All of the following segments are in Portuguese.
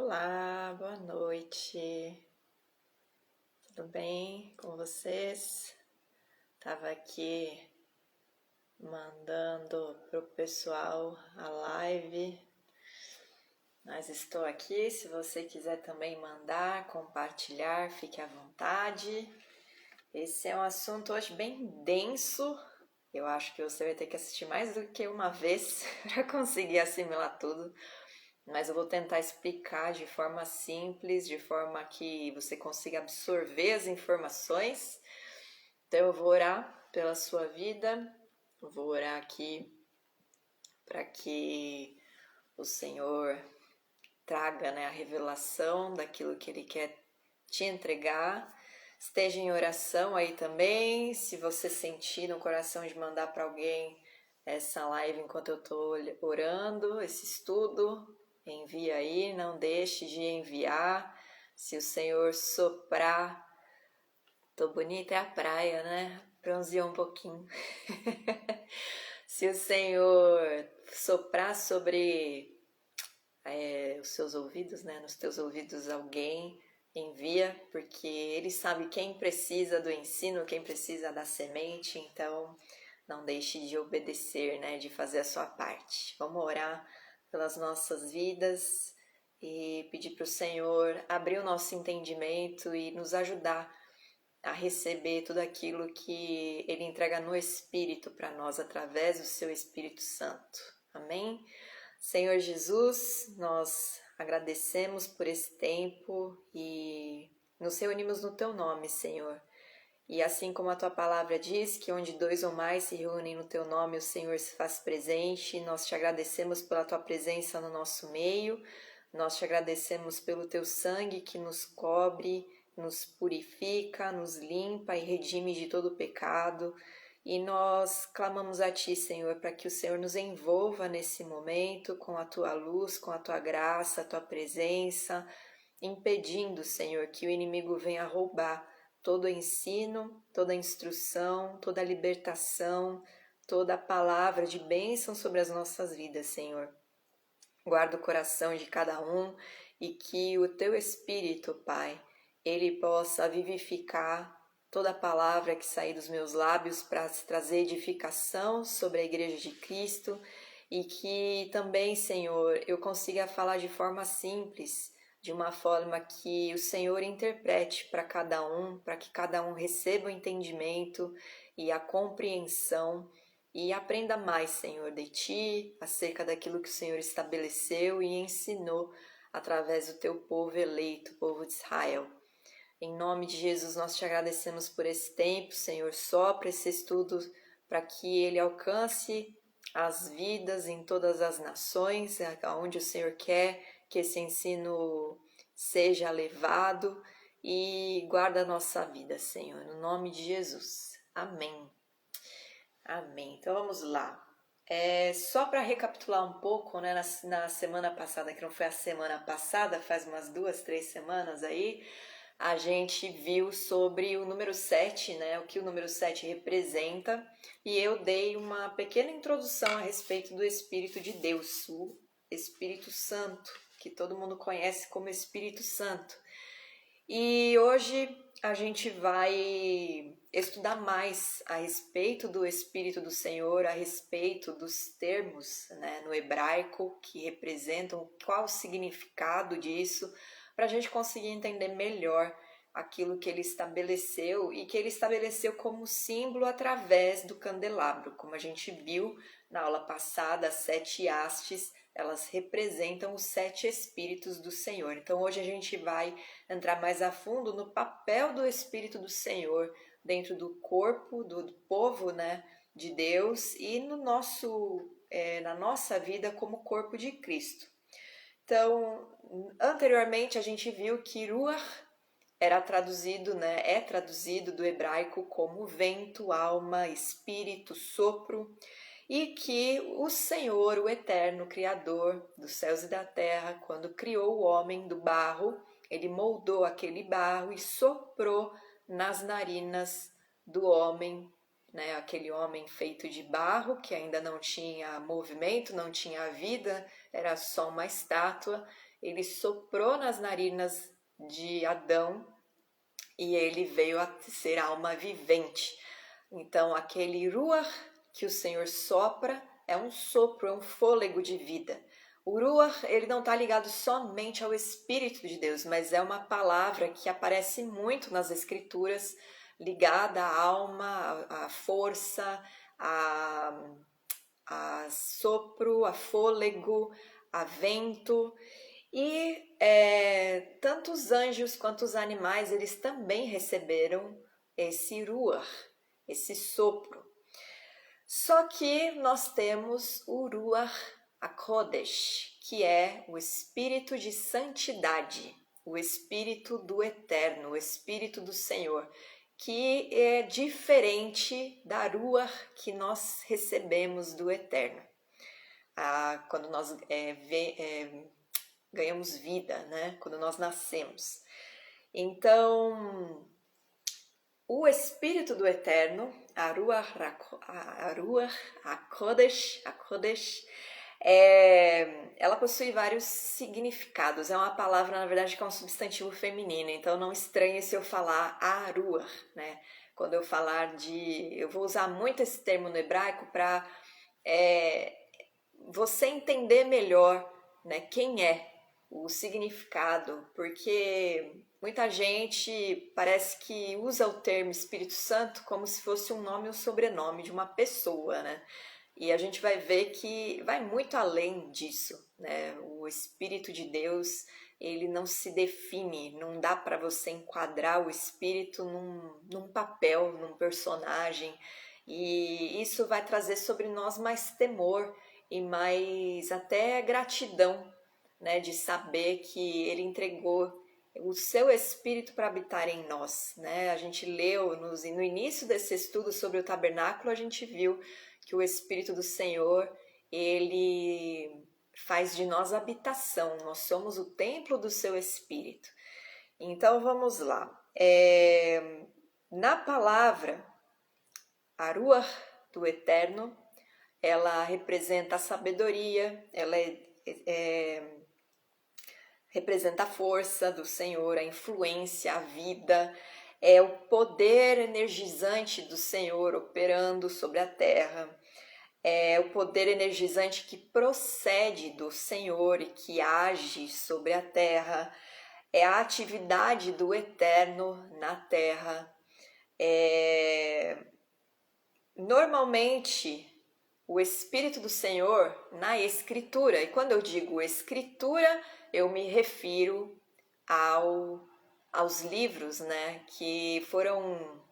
Olá, boa noite. Tudo bem com vocês? Tava aqui mandando pro pessoal a live, mas estou aqui. Se você quiser também mandar, compartilhar, fique à vontade. Esse é um assunto hoje bem denso. Eu acho que você vai ter que assistir mais do que uma vez para conseguir assimilar tudo. Mas eu vou tentar explicar de forma simples, de forma que você consiga absorver as informações. Então eu vou orar pela sua vida, eu vou orar aqui para que o Senhor traga, a revelação daquilo que Ele quer te entregar. Esteja em oração aí também, se você sentir no coração de mandar para alguém essa live enquanto eu estou orando, esse estudo, envia aí, não deixe de enviar. Se o Senhor soprar, tô bonita, é a praia, né? Bronzeou um pouquinho. Se o Senhor soprar sobre os seus ouvidos, nos teus ouvidos alguém, envia, porque Ele sabe quem precisa do ensino, quem precisa da semente, então não deixe de obedecer, de fazer a sua parte. Vamos orar pelas nossas vidas e pedir para o Senhor abrir o nosso entendimento e nos ajudar a receber tudo aquilo que Ele entrega no Espírito para nós, através do seu Espírito Santo. Amém? Senhor Jesus, nós agradecemos por esse tempo e nos reunimos no Teu nome, Senhor. E assim como a Tua palavra diz que onde dois ou mais se reúnem no Teu nome, o Senhor se faz presente, nós te agradecemos pela Tua presença no nosso meio, nós te agradecemos pelo Teu sangue que nos cobre, nos purifica, nos limpa e redime de todo o pecado. E nós clamamos a Ti, Senhor, para que o Senhor nos envolva nesse momento com a Tua luz, com a Tua graça, a Tua presença, impedindo, Senhor, que o inimigo venha roubar todo o ensino, toda a instrução, toda a libertação, toda a palavra de bênção sobre as nossas vidas, Senhor. Guarda o coração de cada um e que o Teu Espírito, Pai, Ele possa vivificar toda a palavra que sair dos meus lábios para trazer edificação sobre a Igreja de Cristo e que também, Senhor, eu consiga falar de forma simples, de uma forma que o Senhor interprete para cada um, para que cada um receba o entendimento e a compreensão e aprenda mais, Senhor, de Ti, acerca daquilo que o Senhor estabeleceu e ensinou através do Teu povo eleito, o povo de Israel. Em nome de Jesus, nós te agradecemos por esse tempo, Senhor. Sopra esse estudo para que ele alcance as vidas em todas as nações, aonde o Senhor quer que esse ensino seja levado e guarda a nossa vida, Senhor. No nome de Jesus. Amém. Amém. Então vamos lá. Só para recapitular um pouco, na semana passada, que não foi a semana passada, faz umas 2, 3 semanas aí, a gente viu sobre o número 7, o que o número 7 representa, e eu dei uma pequena introdução a respeito do Espírito de Deus, o Espírito Santo, que todo mundo conhece como Espírito Santo. E hoje a gente vai estudar mais a respeito do Espírito do Senhor, a respeito dos termos no hebraico que representam, qual o significado disso, para a gente conseguir entender melhor aquilo que ele estabeleceu e que ele estabeleceu como símbolo através do candelabro. Como a gente viu na aula passada, as 7 hastes, elas representam os 7 Espíritos do Senhor. Então hoje a gente vai entrar mais a fundo no papel do Espírito do Senhor dentro do corpo do povo de Deus e no na nossa vida como corpo de Cristo. Então, anteriormente a gente viu que Ruach era traduzido, é traduzido do hebraico como vento, alma, espírito, sopro, e que o Senhor, o eterno Criador dos céus e da terra, quando criou o homem do barro, ele moldou aquele barro e soprou nas narinas do homem, aquele homem feito de barro, que ainda não tinha movimento, não tinha vida, era só uma estátua, ele soprou nas narinas de Adão e ele veio a ser alma vivente. Então, aquele ruach que o Senhor sopra é um sopro, é um fôlego de vida. O ruach, ele não está ligado somente ao Espírito de Deus, mas é uma palavra que aparece muito nas Escrituras, ligada à alma, à força, a sopro, a fôlego, a vento. E tanto os anjos quanto os animais, eles também receberam esse ruach, esse sopro. Só que nós temos o Ruach HaKodesh, que é o Espírito de Santidade, o Espírito do Eterno, o Espírito do Senhor, que é diferente da Ruach que nós recebemos do Eterno. Quando nós ganhamos vida, né? Quando nós nascemos. Então, o Espírito do Eterno, a Ruach HaKodesh, ela possui vários significados. É uma palavra, na verdade, que é um substantivo feminino, então não estranhe se eu falar a Ruach, né? Quando eu falar eu vou usar muito esse termo no hebraico para você entender melhor, né, quem é o significado, porque muita gente parece que usa o termo Espírito Santo como se fosse um nome ou sobrenome de uma pessoa, né? E a gente vai ver que vai muito além disso, né? O Espírito de Deus, ele não se define, não dá para você enquadrar o Espírito num papel, num personagem, e isso vai trazer sobre nós mais temor e mais até gratidão, né, de saber que ele entregou o seu Espírito para habitar em nós, né? A gente leu no início desse estudo sobre o tabernáculo, a gente viu que o Espírito do Senhor, ele faz de nós habitação, nós somos o templo do seu Espírito. Então vamos lá. Na palavra, a Ruach do Eterno, ela representa a sabedoria, ela representa a força do Senhor, a influência, a vida, é o poder energizante do Senhor operando sobre a terra, é o poder energizante que procede do Senhor e que age sobre a terra, é a atividade do Eterno na terra. Normalmente, o Espírito do Senhor na Escritura, e quando eu digo Escritura, eu me refiro aos livros, né, que foram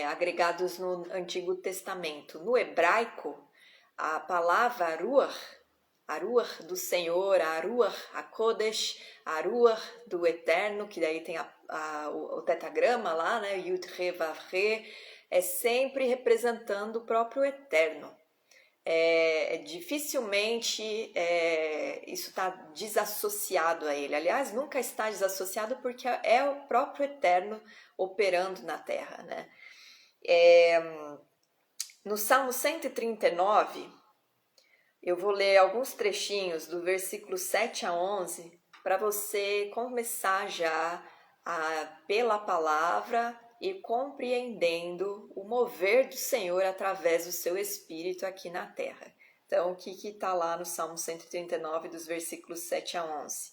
agregados no Antigo Testamento. No hebraico, a palavra a Ruach do Senhor, a Ruach HaKodesh, a Ruach do Eterno, que daí tem o tetragrama lá, né, Yud He Vav He, é sempre representando o próprio Eterno. Dificilmente isso está desassociado a ele. Aliás, nunca está desassociado porque é o próprio Eterno operando na Terra, né? No Salmo 139, eu vou ler alguns trechinhos do versículo 7 a 11 para você começar já pela palavra e compreendendo o mover do Senhor através do seu Espírito aqui na terra. Então, o que está lá no Salmo 139, dos versículos 7 a 11?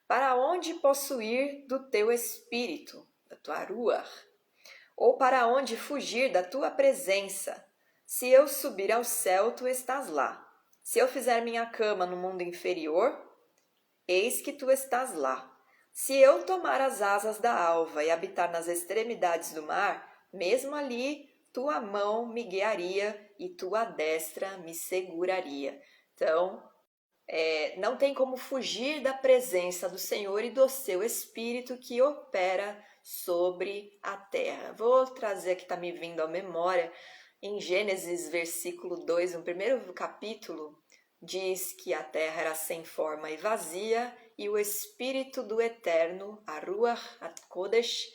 Para onde posso ir do teu Espírito, da tua Ruach? Ou para onde fugir da tua presença? Se eu subir ao céu, tu estás lá. Se eu fizer minha cama no mundo inferior, eis que tu estás lá. Se eu tomar as asas da alva e habitar nas extremidades do mar, mesmo ali tua mão me guiaria e tua destra me seguraria. Então, não tem como fugir da presença do Senhor e do seu Espírito que opera sobre a terra. Vou trazer aqui, está me vindo à memória, em Gênesis, versículo 2, no primeiro capítulo, diz que a terra era sem forma e vazia, e o Espírito do Eterno, a Ruach HaKodesh,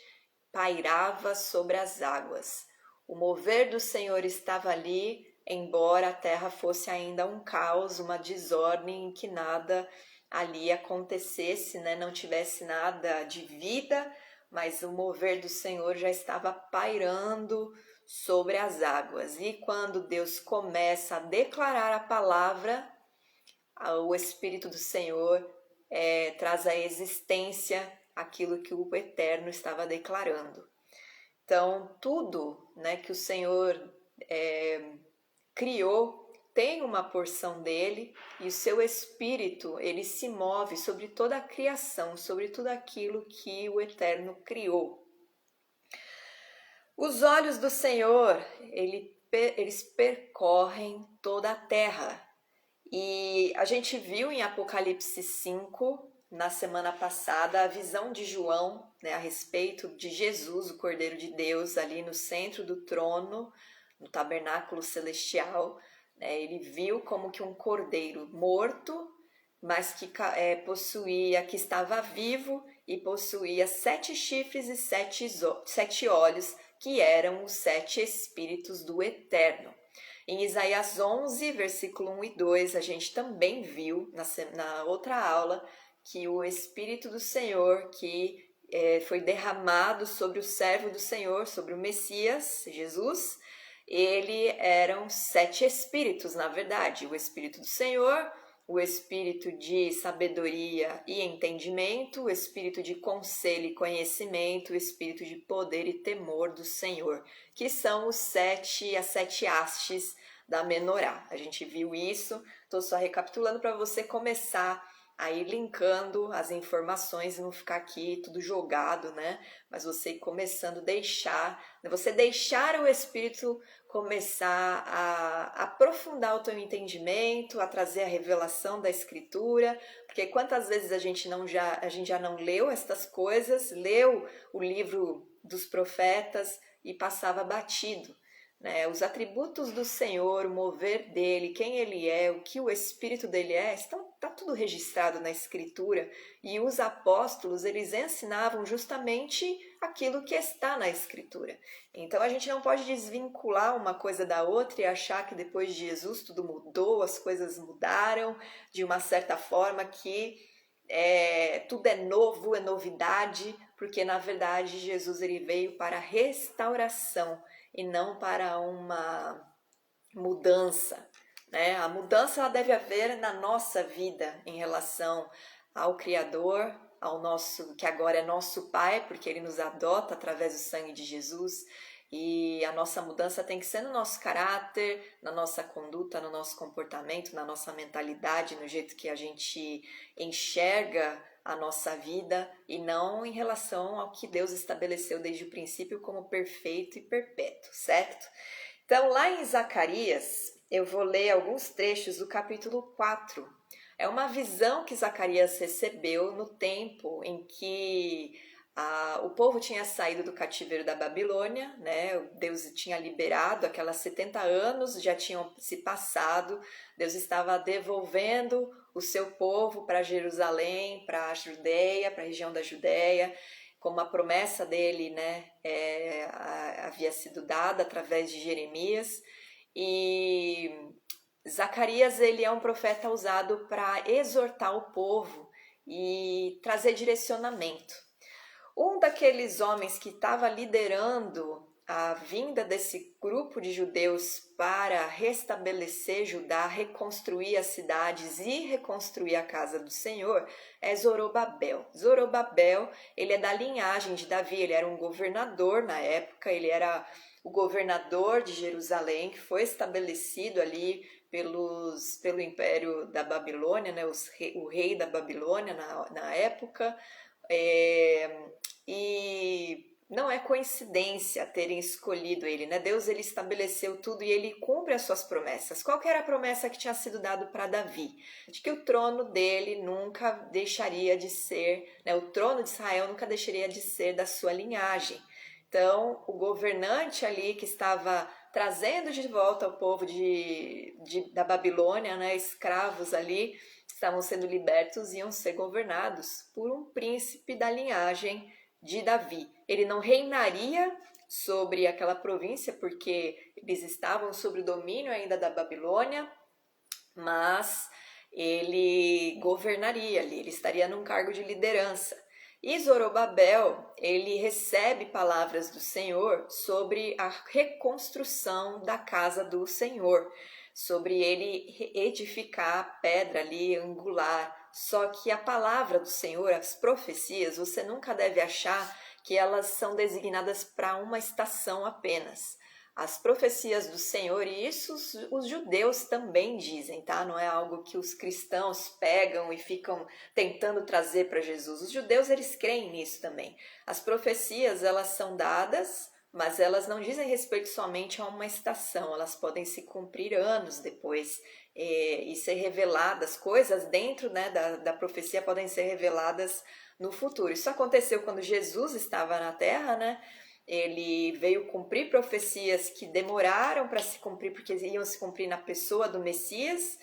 pairava sobre as águas. O mover do Senhor estava ali, embora a terra fosse ainda um caos, uma desordem em que nada ali acontecesse, né? Não tivesse nada de vida, mas o mover do Senhor já estava pairando sobre as águas. E quando Deus começa a declarar a palavra, o Espírito do Senhor traz à existência aquilo que o Eterno estava declarando. Então, tudo, né, que o Senhor criou tem uma porção dele, e o seu Espírito, ele se move sobre toda a criação, sobre tudo aquilo que o Eterno criou. Os olhos do Senhor, eles percorrem toda a terra. E a gente viu em Apocalipse 5, na semana passada, a visão de João, né, a respeito de Jesus, o Cordeiro de Deus, ali no centro do trono, no tabernáculo celestial. Né, ele viu como que um cordeiro morto, mas que que estava vivo e possuía 7 chifres e 7 olhos, que eram os 7 Espíritos do Eterno. Em Isaías 11, versículo 1 e 2, a gente também viu na outra aula que o Espírito do Senhor que foi derramado sobre o servo do Senhor, sobre o Messias, Jesus, ele eram 7 Espíritos, na verdade. O Espírito do Senhor, o Espírito de sabedoria e entendimento, o Espírito de conselho e conhecimento, o Espírito de poder e temor do Senhor, que são as 7 hastes da menorá. A gente viu isso, estou só recapitulando para você começar a ir linkando as informações e não ficar aqui tudo jogado, né? Mas você começando você deixar o Espírito começar a aprofundar o teu entendimento, a trazer a revelação da Escritura, porque quantas vezes a gente já não leu estas coisas, leu o livro dos profetas e passava batido. Né? Os atributos do Senhor, o mover dele, quem ele é, o que o Espírito dele está tudo registrado na Escritura, e os apóstolos, eles ensinavam justamente aquilo que está na Escritura. Então a gente não pode desvincular uma coisa da outra e achar que depois de Jesus tudo mudou, as coisas mudaram de uma certa forma, que tudo é novo, é novidade, porque na verdade Jesus ele veio para a restauração e não para uma mudança. Né? A mudança ela deve haver na nossa vida em relação ao Criador, ao nosso, que agora é nosso Pai, porque Ele nos adota através do sangue de Jesus. E a nossa mudança tem que ser no nosso caráter, na nossa conduta, no nosso comportamento, na nossa mentalidade, no jeito que a gente enxerga a nossa vida, e não em relação ao que Deus estabeleceu desde o princípio como perfeito e perpétuo, certo? Então, lá em Zacarias, eu vou ler alguns trechos do capítulo 4. É uma visão que Zacarias recebeu no tempo em que o povo tinha saído do cativeiro da Babilônia, né? Deus tinha liberado, aquelas 70 anos já tinham se passado, Deus estava devolvendo o seu povo para Jerusalém, para a Judeia, para a região da Judeia, como a promessa dele, né, havia sido dada através de Jeremias. E Zacarias, ele é um profeta usado para exortar o povo e trazer direcionamento. Um daqueles homens que estava liderando a vinda desse grupo de judeus para restabelecer Judá, reconstruir as cidades e reconstruir a casa do Senhor, é Zorobabel. Zorobabel, ele é da linhagem de Davi, ele era um governador na época, ele era o governador de Jerusalém, que foi estabelecido ali pelo Império da Babilônia, né, o rei da Babilônia na época. E não é coincidência terem escolhido ele, né? Deus ele estabeleceu tudo e ele cumpre as suas promessas. Qual que era a promessa que tinha sido dada para Davi? De que o trono dele nunca deixaria de ser, né? O trono de Israel nunca deixaria de ser da sua linhagem. Então, o governante ali que estava trazendo de volta o povo da Babilônia, né? Escravos ali, estavam sendo libertos e iam ser governados por um príncipe da linhagem de Davi. Ele não reinaria sobre aquela província, porque eles estavam sob o domínio ainda da Babilônia, mas ele governaria ali, ele estaria num cargo de liderança. E Zorobabel, ele recebe palavras do Senhor sobre a reconstrução da casa do Senhor, sobre ele edificar a pedra ali angular. Só que a palavra do Senhor, as profecias, você nunca deve achar que elas são designadas para uma estação apenas. As profecias do Senhor, e isso os judeus também dizem, tá? Não é algo que os cristãos pegam e ficam tentando trazer para Jesus. Os judeus, eles creem nisso também. As profecias, elas são dadas, mas elas não dizem respeito somente a uma estação. Elas podem se cumprir anos depois e ser reveladas. Coisas dentro, né, da profecia podem ser reveladas no futuro. Isso aconteceu quando Jesus estava na Terra, né? Ele veio cumprir profecias que demoraram para se cumprir, porque iam se cumprir na pessoa do Messias,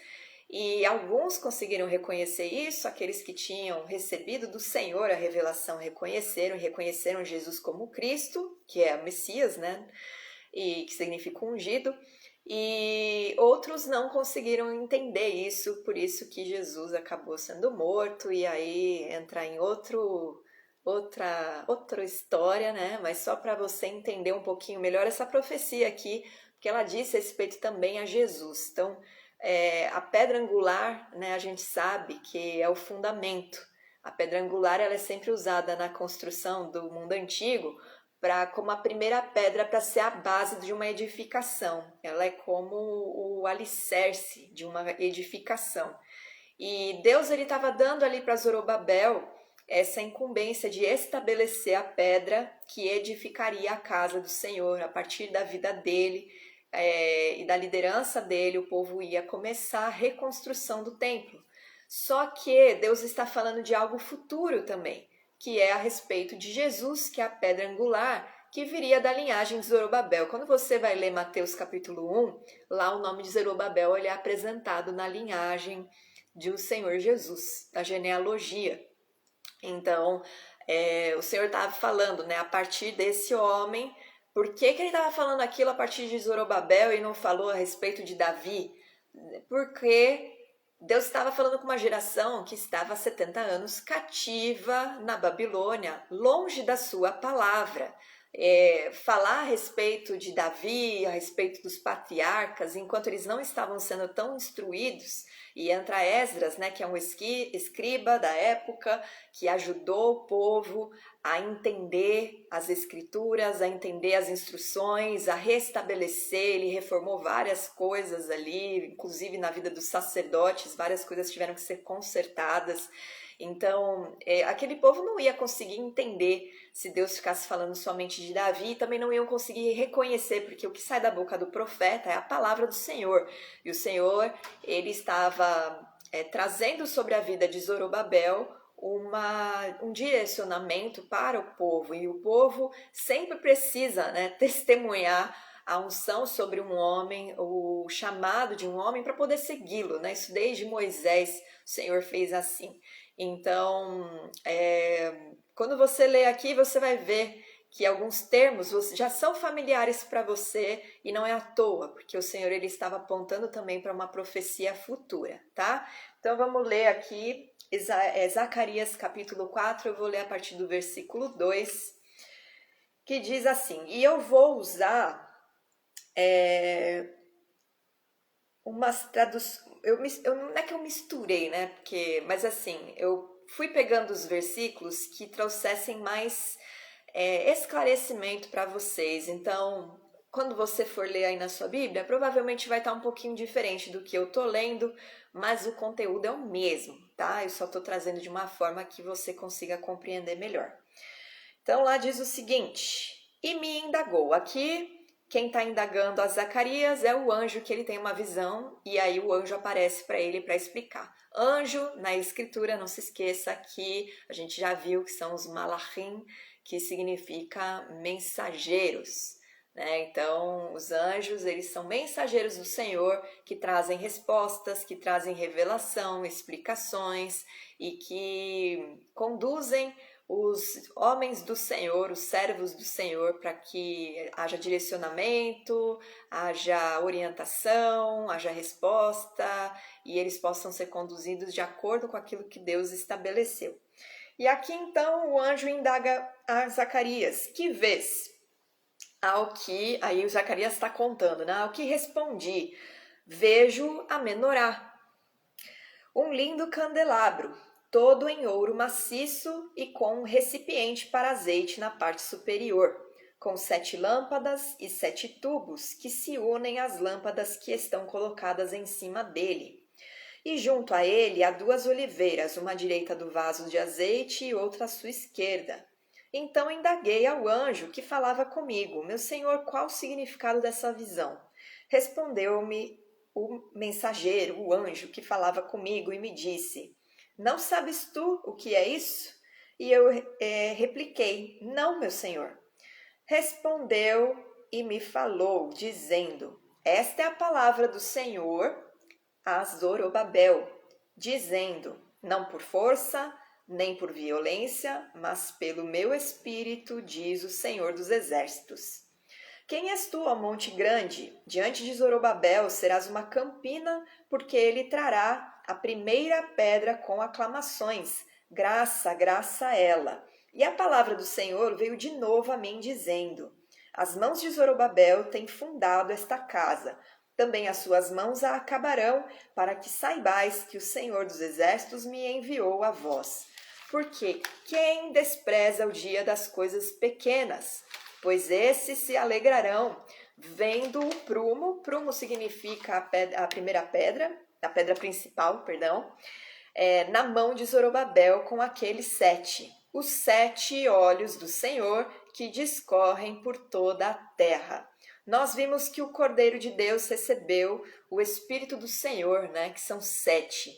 e alguns conseguiram reconhecer isso, aqueles que tinham recebido do Senhor a revelação reconheceram Jesus como Cristo, que é o Messias, né? E que significa ungido, e outros não conseguiram entender isso, por isso que Jesus acabou sendo morto, e aí entrar em outra história, né? Mas só para você entender um pouquinho melhor essa profecia aqui, porque ela diz respeito também a Jesus. Então, a pedra angular, né? A gente sabe que é o fundamento. A pedra angular ela é sempre usada na construção do mundo antigo como a primeira pedra para ser a base de uma edificação. Ela é como o alicerce de uma edificação. E Deus ele estava dando ali para Zorobabel essa incumbência de estabelecer a pedra que edificaria a casa do Senhor. A partir da vida dele e da liderança dele, o povo ia começar a reconstrução do templo. Só que Deus está falando de algo futuro também, que é a respeito de Jesus, que é a pedra angular, que viria da linhagem de Zorobabel. Quando você vai ler Mateus capítulo 1, lá o nome de Zorobabel ele é apresentado na linhagem do Senhor Jesus, da genealogia. Então, o Senhor estava falando, né, a partir desse homem. Por que ele estava falando aquilo a partir de Zorobabel e não falou a respeito de Davi? Porque Deus estava falando com uma geração que estava há 70 anos cativa na Babilônia, longe da sua palavra. Falar a respeito de Davi, a respeito dos patriarcas, enquanto eles não estavam sendo tão instruídos, e entra Esdras, né, que é um escriba da época, que ajudou o povo a entender as escrituras, a entender as instruções, a restabelecer. Ele reformou várias coisas ali, inclusive na vida dos sacerdotes, várias coisas tiveram que ser consertadas. Então, aquele povo não ia conseguir entender se Deus ficasse falando somente de Davi, e também não iam conseguir reconhecer, porque o que sai da boca do profeta é a palavra do Senhor. E o Senhor, ele estava trazendo sobre a vida de Zorobabel um direcionamento para o povo. E o povo sempre precisa, né, testemunhar a unção sobre um homem, o chamado de um homem para poder segui-lo, né? Isso desde Moisés o Senhor fez assim. Então, quando você lê aqui, você vai ver que alguns termos já são familiares para você e não é à toa, porque o Senhor ele estava apontando também para uma profecia futura, tá? Então vamos ler aqui Zacarias capítulo 4, eu vou ler a partir do versículo 2, que diz assim: e eu vou usar umas traduções, não é que eu misturei, né? Mas assim, eu fui pegando os versículos que trouxessem mais esclarecimento para vocês. Então, quando você for ler aí na sua Bíblia, provavelmente vai estar um pouquinho diferente do que eu tô lendo, mas o conteúdo é o mesmo, tá? Eu só tô trazendo de uma forma que você consiga compreender melhor. Então, lá diz o seguinte: e me indagou. Aqui, quem está indagando a Zacarias é o anjo, que ele tem uma visão, e aí o anjo aparece para ele para explicar. Anjo, na escritura, não se esqueça que a gente já viu que são os malachim, que significa mensageiros, né? Então, os anjos, eles são mensageiros do Senhor, que trazem respostas, que trazem revelação, explicações, e que conduzem os homens do Senhor, os servos do Senhor, para que haja direcionamento, haja orientação, haja resposta e eles possam ser conduzidos de acordo com aquilo que Deus estabeleceu. E aqui então o anjo indaga a Zacarias: que vês? Ao que, aí o Zacarias está contando, né? Ao que respondi: vejo a menorá, um lindo candelabro, todo em ouro maciço e com um recipiente para azeite na parte superior, com 7 lâmpadas e 7 tubos que se unem às lâmpadas que estão colocadas em cima dele. E junto a ele há 2 oliveiras, uma à direita do vaso de azeite e outra à sua esquerda. Então indaguei ao anjo que falava comigo: meu senhor, qual o significado dessa visão? Respondeu-me o mensageiro, o anjo que falava comigo, e me disse: não sabes tu o que é isso? E eu repliquei: não, meu senhor. Respondeu e me falou, dizendo: esta é a palavra do Senhor a Zorobabel, dizendo: não por força, nem por violência, mas pelo meu espírito, diz o Senhor dos Exércitos. Quem és tu, ó monte grande? Diante de Zorobabel serás uma campina, porque ele trará a primeira pedra com aclamações. Graça, graça a ela. E a palavra do Senhor veio de novo a mim, dizendo: as mãos de Zorobabel têm fundado esta casa. Também as suas mãos a acabarão, para que saibais que o Senhor dos Exércitos me enviou a vós. Porque quem despreza o dia das coisas pequenas? Pois esses se alegrarão, vendo o prumo. Prumo significa a primeira pedra, a pedra principal, perdão, na mão de Zorobabel com aqueles 7. Os 7 olhos do Senhor que discorrem por toda a terra. Nós vimos que o Cordeiro de Deus recebeu o Espírito do Senhor, né, que são 7.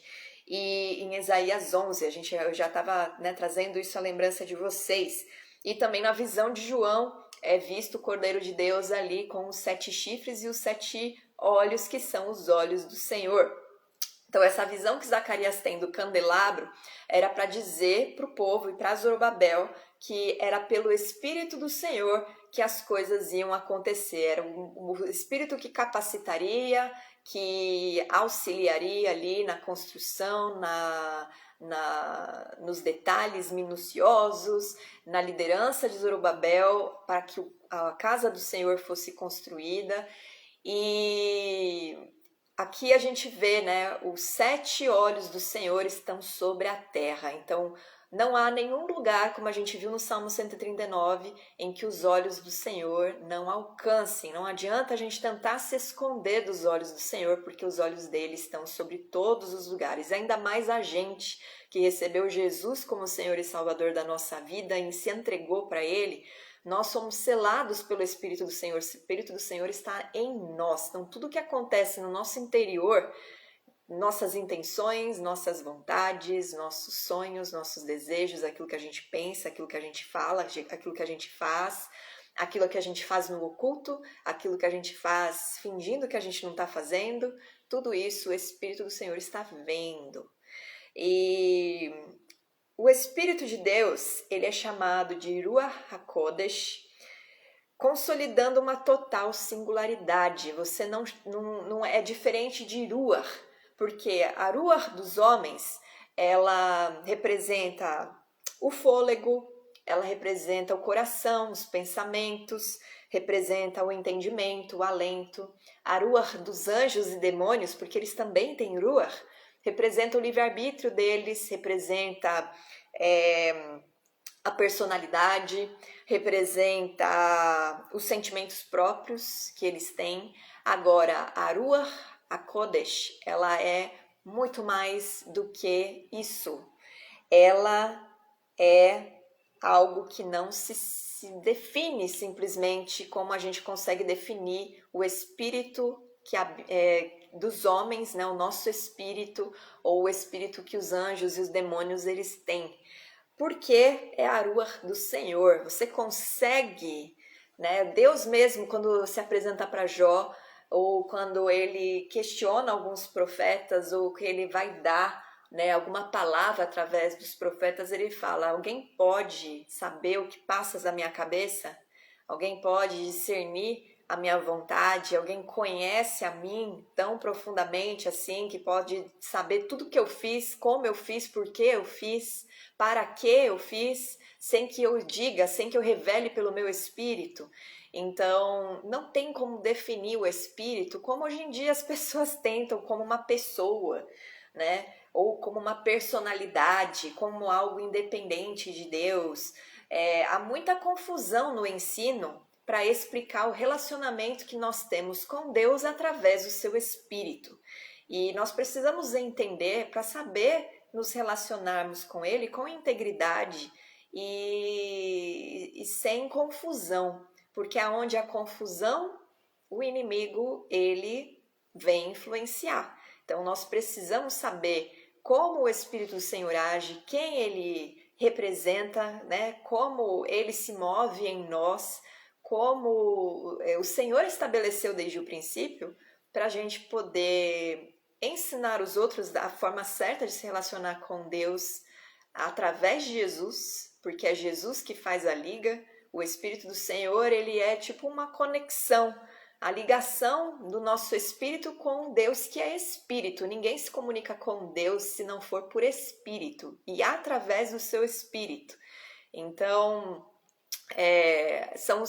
E em Isaías 11, eu já estava, né, trazendo isso à lembrança de vocês. E também na visão de João é visto o Cordeiro de Deus ali com os 7 chifres e os 7 olhos, que são os olhos do Senhor. Então essa visão que Zacarias tem do candelabro era para dizer para o povo e para Zorobabel que era pelo Espírito do Senhor que as coisas iam acontecer. Era o Espírito que capacitaria, que auxiliaria ali na construção, nos detalhes minuciosos, na liderança de Zorobabel, para que a casa do Senhor fosse construída. E aqui a gente vê, né, os 7 olhos do Senhor estão sobre a terra. Então, não há nenhum lugar, como a gente viu no Salmo 139, em que os olhos do Senhor não alcancem. Não adianta a gente tentar se esconder dos olhos do Senhor, porque os olhos dele estão sobre todos os lugares. Ainda mais a gente que recebeu Jesus como Senhor e Salvador da nossa vida e se entregou para ele, nós somos selados pelo Espírito do Senhor. O Espírito do Senhor está em nós. Então, tudo que acontece no nosso interior, nossas intenções, nossas vontades, nossos sonhos, nossos desejos, aquilo que a gente pensa, aquilo que a gente fala, aquilo que a gente faz, aquilo que a gente faz no oculto, aquilo que a gente faz fingindo que a gente não está fazendo, tudo isso o Espírito do Senhor está vendo. E o Espírito de Deus, ele é chamado de Ruach HaKodesh, consolidando uma total singularidade. Você não é diferente de Ruach, porque a Ruach dos homens, ela representa o fôlego, ela representa o coração, os pensamentos, representa o entendimento, o alento. A Ruach dos anjos e demônios, porque eles também têm Ruach, representa o livre-arbítrio deles, representa a personalidade, representa os sentimentos próprios que eles têm. Agora, a Ruach HaKodesh, ela é muito mais do que isso. Ela é algo que não se define simplesmente como a gente consegue definir o espírito dos homens, né? O nosso espírito, ou o espírito que os anjos e os demônios eles têm. Porque é a Ruach do Senhor. Você consegue, né? Deus mesmo, quando se apresenta para Jó, ou quando ele questiona alguns profetas, ou que ele vai dar né, alguma palavra através dos profetas, ele fala: alguém pode saber o que passa na minha cabeça? Alguém pode discernir a minha vontade? Alguém conhece a mim tão profundamente assim, que pode saber tudo que eu fiz, como eu fiz, por que eu fiz, para que eu fiz, sem que eu diga, sem que eu revele pelo meu espírito? Então, não tem como definir o espírito como hoje em dia as pessoas tentam, como uma pessoa, né? Ou como uma personalidade, como algo independente de Deus. Há muita confusão no ensino para explicar o relacionamento que nós temos com Deus através do seu Espírito. E nós precisamos entender para saber nos relacionarmos com Ele com integridade e sem confusão, porque aonde há confusão, o inimigo ele vem influenciar. Então nós precisamos saber como o Espírito do Senhor age, quem ele representa, né? Como ele se move em nós, como o Senhor estabeleceu desde o princípio, para a gente poder ensinar os outros a forma certa de se relacionar com Deus através de Jesus, porque é Jesus que faz a liga. O Espírito do Senhor, ele é tipo uma conexão, a ligação do nosso espírito com Deus, que é espírito. Ninguém se comunica com Deus se não for por espírito e através do seu espírito. Então, são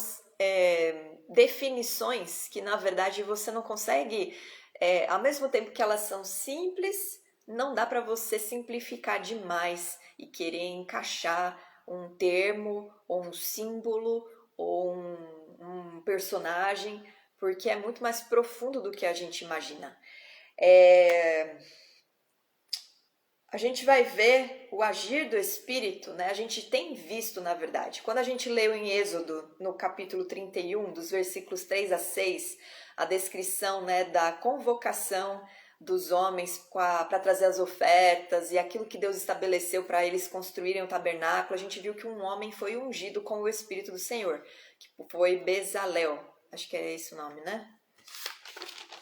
definições que, na verdade, você não consegue, ao mesmo tempo que elas são simples, não dá para você simplificar demais e querer encaixar um termo, ou um símbolo, ou um personagem, porque é muito mais profundo do que a gente imagina. A gente vai ver o agir do Espírito, né? A gente tem visto, na verdade. Quando a gente leu em Êxodo, no capítulo 31, dos versículos 3 a 6, a descrição, né, da convocação dos homens para trazer as ofertas e aquilo que Deus estabeleceu para eles construírem o tabernáculo, a gente viu que um homem foi ungido com o Espírito do Senhor, que foi Bezalel. Acho que é esse o nome, né?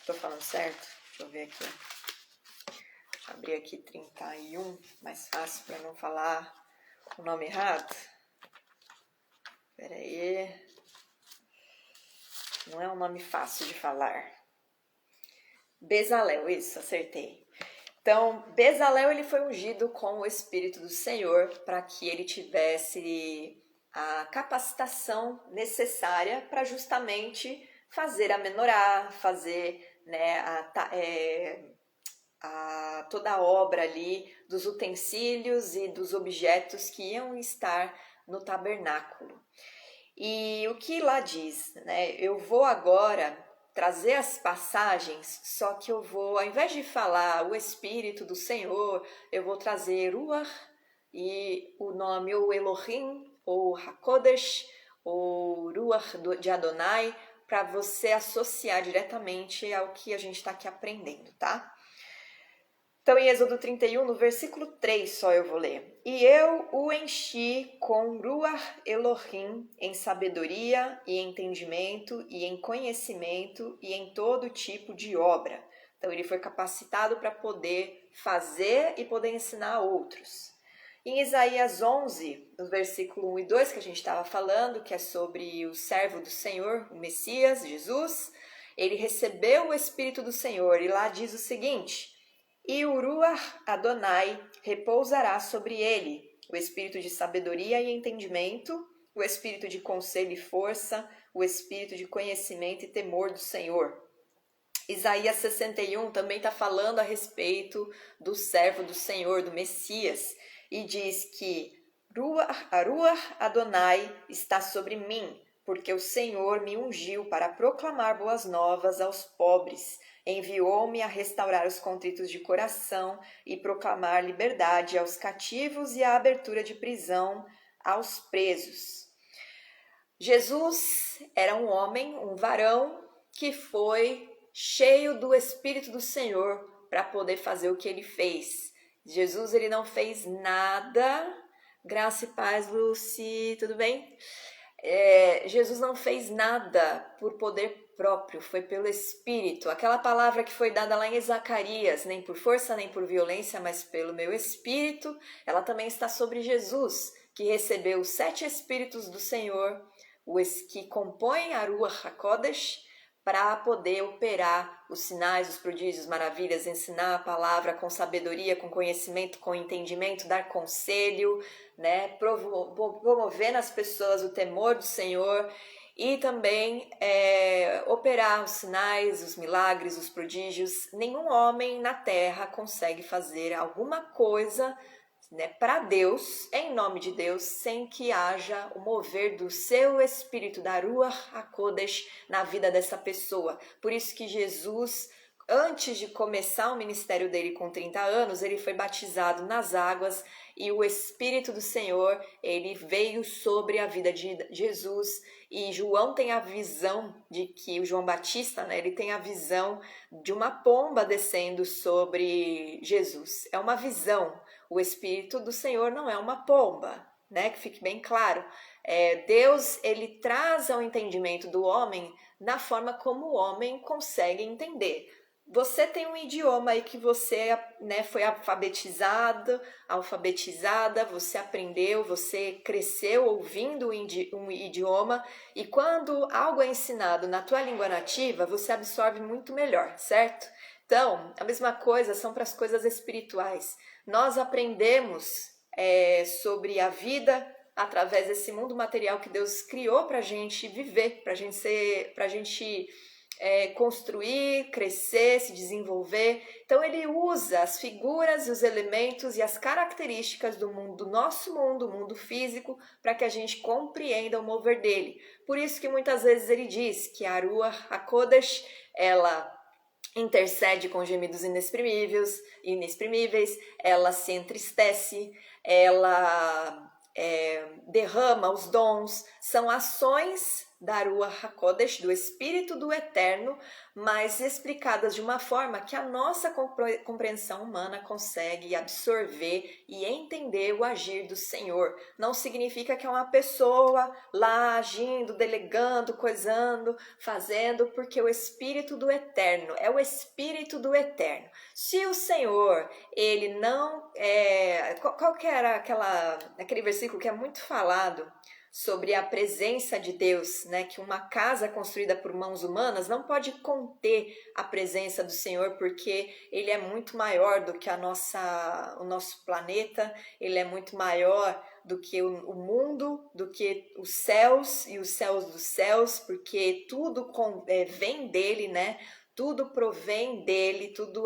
Tô falando certo? Deixa eu ver aqui. Abrir aqui 31, mais fácil para não falar o nome errado. Espera aí. Não é um nome fácil de falar. Bezalel, isso, acertei. Então, Bezalel, ele foi ungido com o Espírito do Senhor para que ele tivesse a capacitação necessária para justamente fazer a menorá, fazer, né, toda a obra ali dos utensílios e dos objetos que iam estar no tabernáculo. E o que lá diz, né? Eu vou agora trazer as passagens, só que eu vou, ao invés de falar o Espírito do Senhor, eu vou trazer Ruach e o nome ou Elohim, ou Hakodesh, ou Ruach de Adonai, para você associar diretamente ao que a gente está aqui aprendendo, tá? Então, em Êxodo 31, no versículo 3 só eu vou ler. E eu o enchi com Ruach Elohim em sabedoria e entendimento e em conhecimento e em todo tipo de obra. Então, ele foi capacitado para poder fazer e poder ensinar a outros. Em Isaías 11, no versículo 1 e 2, que a gente estava falando, que é sobre o servo do Senhor, o Messias, Jesus, ele recebeu o Espírito do Senhor e lá diz o seguinte: e o Ruach Adonai repousará sobre ele, o espírito de sabedoria e entendimento, o espírito de conselho e força, o espírito de conhecimento e temor do Senhor. Isaías 61 também está falando a respeito do servo do Senhor, do Messias, e diz que Ruach Adonai está sobre mim, porque o Senhor me ungiu para proclamar boas novas aos pobres. Enviou-me a restaurar os contritos de coração e proclamar liberdade aos cativos e a abertura de prisão aos presos. Jesus era um homem, um varão, que foi cheio do Espírito do Senhor para poder fazer o que ele fez. Jesus, ele não fez nada. Graça e paz, Lucy, tudo bem? Jesus não fez nada por poder próprio, foi pelo Espírito. Aquela palavra que foi dada lá em Zacarias, nem por força nem por violência, mas pelo meu Espírito, ela também está sobre Jesus, que recebeu os 7 Espíritos do Senhor, os que compõem a Ruach HaKodesh, para poder operar os sinais, os prodígios, maravilhas, ensinar a palavra com sabedoria, com conhecimento, com entendimento, dar conselho, né, promover nas pessoas o temor do Senhor e também operar os sinais, os milagres, os prodígios. Nenhum homem na terra consegue fazer alguma coisa, né, para Deus, em nome de Deus, sem que haja o mover do seu Espírito, da Ruach HaKodesh, na vida dessa pessoa. Por isso que Jesus, antes de começar o ministério dele com 30 anos, ele foi batizado nas águas e o Espírito do Senhor, ele veio sobre a vida de Jesus. E João tem a visão de que, o João Batista, né, ele tem a visão de uma pomba descendo sobre Jesus. É uma visão. O Espírito do Senhor não é uma pomba, né? Que fique bem claro. Deus, ele traz ao entendimento do homem na forma como o homem consegue entender. Você tem um idioma aí que você, né, foi alfabetizada, você aprendeu, você cresceu ouvindo um idioma, e quando algo é ensinado na tua língua nativa, você absorve muito melhor, certo? Então, a mesma coisa são para as coisas espirituais. Nós aprendemos sobre a vida através desse mundo material que Deus criou para a gente viver, para a gente construir, crescer, se desenvolver. Então ele usa as figuras, os elementos e as características do mundo, do nosso mundo, o mundo físico, para que a gente compreenda o mover dele. Por isso que muitas vezes ele diz que a Ruach HaKodesh, ela intercede com gemidos inexprimíveis, ela se entristece, ela derrama os dons, são ações da Ruach HaKodesh, do Espírito do Eterno, mas explicadas de uma forma que a nossa compreensão humana consegue absorver e entender o agir do Senhor. Não significa que é uma pessoa lá agindo, delegando, coisando, fazendo, porque o Espírito do Eterno é o Espírito do Eterno. Se o Senhor, ele não... qual que era aquele versículo que é muito falado sobre a presença de Deus, né? Que uma casa construída por mãos humanas não pode conter a presença do Senhor, porque ele é muito maior do que o nosso planeta, ele é muito maior do que o mundo, do que os céus e os céus dos céus, porque tudo vem dele, né? Tudo provém dele, tudo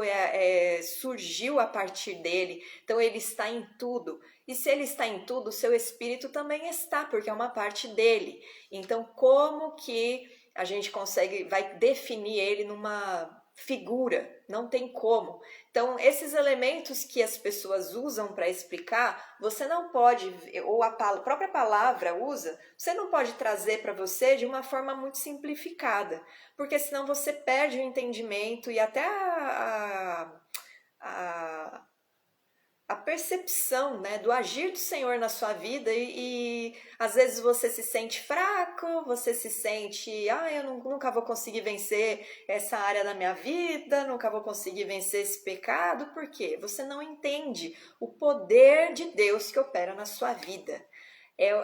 surgiu a partir dele, então ele está em tudo. E se ele está em tudo, o seu espírito também está, porque é uma parte dele. Então, como que a gente vai definir ele numa figura? Não tem como. Então, esses elementos que as pessoas usam para explicar, você não pode, ou a própria palavra usa, você não pode trazer para você de uma forma muito simplificada, porque senão você perde o entendimento e até a percepção, né, do agir do Senhor na sua vida e às vezes você se sente fraco, você se sente, eu nunca vou conseguir vencer essa área da minha vida, nunca vou conseguir vencer esse pecado, por quê? Você não entende o poder de Deus que opera na sua vida.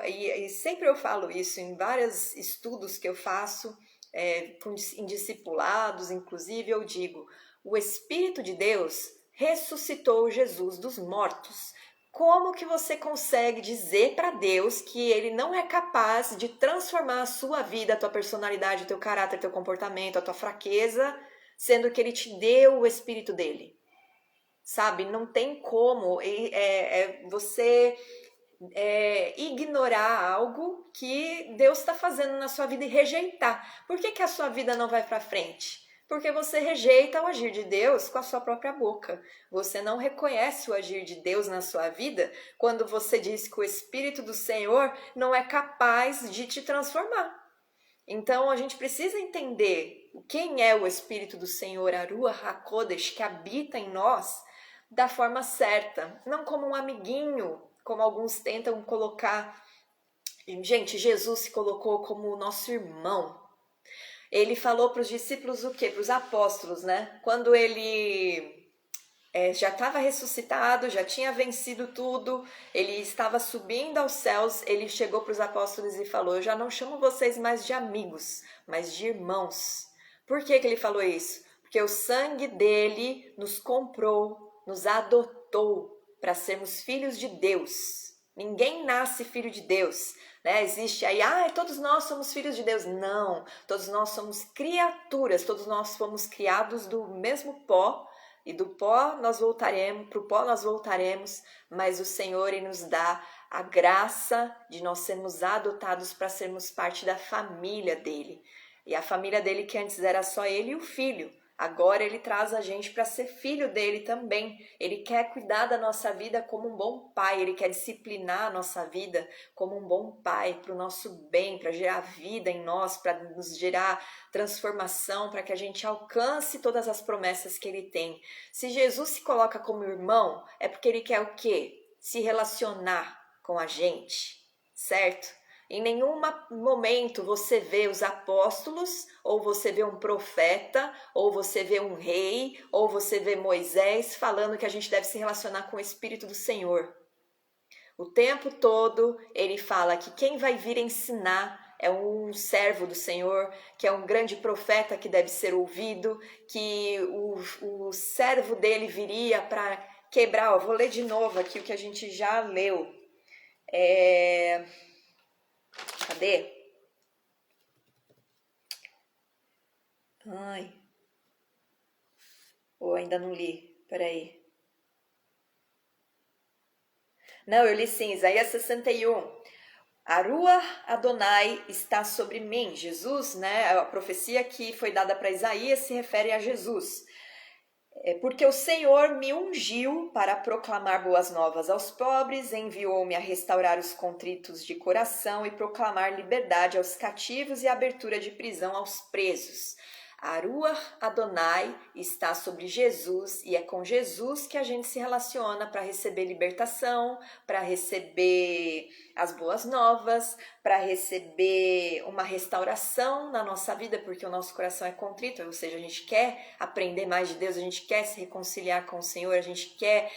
E sempre eu falo isso em vários estudos que eu faço, em discipulados, inclusive eu digo, o Espírito de Deus ressuscitou Jesus dos mortos. Como que você consegue dizer para Deus que ele não é capaz de transformar a sua vida, a tua personalidade, o teu caráter, o teu comportamento, a tua fraqueza, sendo que ele te deu o Espírito dele? Sabe? Não tem como você ignorar algo que Deus está fazendo na sua vida e rejeitar. Por que a sua vida não vai para frente? Porque você rejeita o agir de Deus com a sua própria boca. Você não reconhece o agir de Deus na sua vida quando você diz que o Espírito do Senhor não é capaz de te transformar. Então, a gente precisa entender quem é o Espírito do Senhor, a Ruach HaKodesh, que habita em nós, da forma certa. Não como um amiguinho, como alguns tentam colocar. Gente, Jesus se colocou como o nosso irmão. Ele falou para os discípulos o quê? Para os apóstolos, né? Quando ele já estava ressuscitado, já tinha vencido tudo, ele estava subindo aos céus, ele chegou para os apóstolos e falou: eu já não chamo vocês mais de amigos, mas de irmãos. Por que ele falou isso? Porque o sangue dele nos comprou, nos adotou para sermos filhos de Deus. Ninguém nasce filho de Deus, né? Existe aí, todos nós somos filhos de Deus. Não, todos nós somos criaturas, todos nós fomos criados do mesmo pó, e do pó nós voltaremos, para o pó nós voltaremos, mas o Senhor ele nos dá a graça de nós sermos adotados para sermos parte da família dele. E a família dele que antes era só ele e o filho, agora ele traz a gente para ser filho dele também. Ele quer cuidar da nossa vida como um bom pai, ele quer disciplinar a nossa vida como um bom pai, para o nosso bem, para gerar vida em nós, para nos gerar transformação, para que a gente alcance todas as promessas que ele tem. Se Jesus se coloca como irmão, é porque ele quer o quê? Se relacionar com a gente, certo? Em nenhum momento você vê os apóstolos, ou você vê um profeta, ou você vê um rei, ou você vê Moisés falando que a gente deve se relacionar com o Espírito do Senhor. O tempo todo ele fala que quem vai vir ensinar é um servo do Senhor, que é um grande profeta que deve ser ouvido, que o servo dele viria para quebrar. Vou ler de novo aqui o que a gente já leu. Cadê? Ou ainda não li? Peraí. Não, eu li sim, Isaías 61. Arua Adonai está sobre mim. Jesus, né? A profecia que foi dada para Isaías se refere a Jesus. Porque o Senhor me ungiu para proclamar boas novas aos pobres, enviou-me a restaurar os contritos de coração e proclamar liberdade aos cativos e abertura de prisão aos presos. Arua Adonai está sobre Jesus e é com Jesus que a gente se relaciona para receber libertação, para receber as boas novas, para receber uma restauração na nossa vida, porque o nosso coração é contrito, ou seja, a gente quer aprender mais de Deus, a gente quer se reconciliar com o Senhor, a gente quer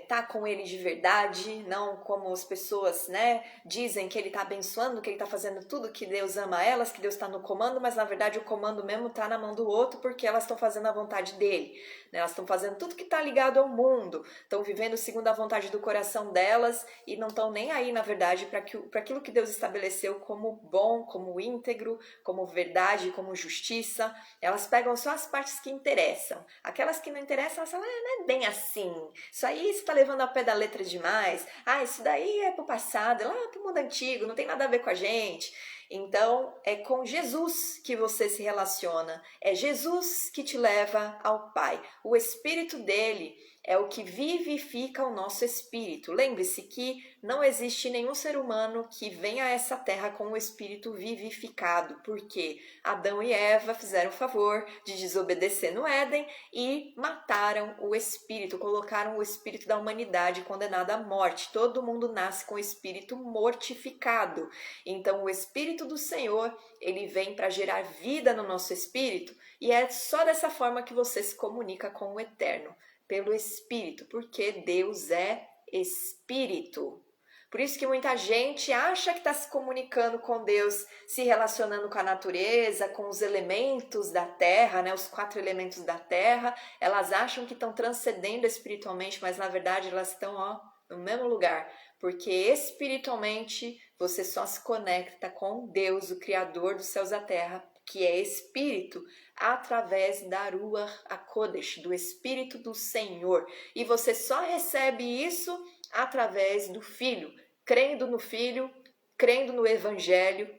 estar com Ele de verdade, não como as pessoas, né, dizem que Ele está abençoando, que Ele está fazendo tudo, que Deus ama elas, que Deus está no comando, mas na verdade o comando mesmo está na mão do outro, porque elas estão fazendo a vontade dele, né? Elas estão fazendo tudo que está ligado ao mundo, estão vivendo segundo a vontade do coração delas e não estão nem aí, na verdade, para aquilo que Deus estabeleceu como bom, como íntegro, como verdade, como justiça. Elas pegam só as partes que interessam. Aquelas que não interessam, elas falam, não é bem assim. Isso aí você está levando ao pé da letra demais. Isso daí é pro passado, é lá pro mundo antigo, não tem nada a ver com a gente. Então, é com Jesus que você se relaciona. É Jesus que te leva ao Pai. O Espírito dele é o que vivifica o nosso espírito. Lembre-se que não existe nenhum ser humano que venha a essa terra com o espírito vivificado, porque Adão e Eva fizeram o favor de desobedecer no Éden e mataram o espírito, colocaram o espírito da humanidade condenado à morte. Todo mundo nasce com o espírito mortificado. Então, o Espírito do Senhor, ele vem para gerar vida no nosso espírito, e é só dessa forma que você se comunica com o Eterno, pelo Espírito, porque Deus é Espírito. Por isso que muita gente acha que está se comunicando com Deus, se relacionando com a natureza, com os elementos da terra, né? Os 4 elementos da terra. Elas acham que estão transcendendo espiritualmente, mas na verdade elas estão no mesmo lugar. Porque espiritualmente você só se conecta com Deus, o Criador dos céus e da terra, que é Espírito, através da Ruach HaKodesh, do Espírito do Senhor. E você só recebe isso através do Filho, crendo no Filho, crendo no Evangelho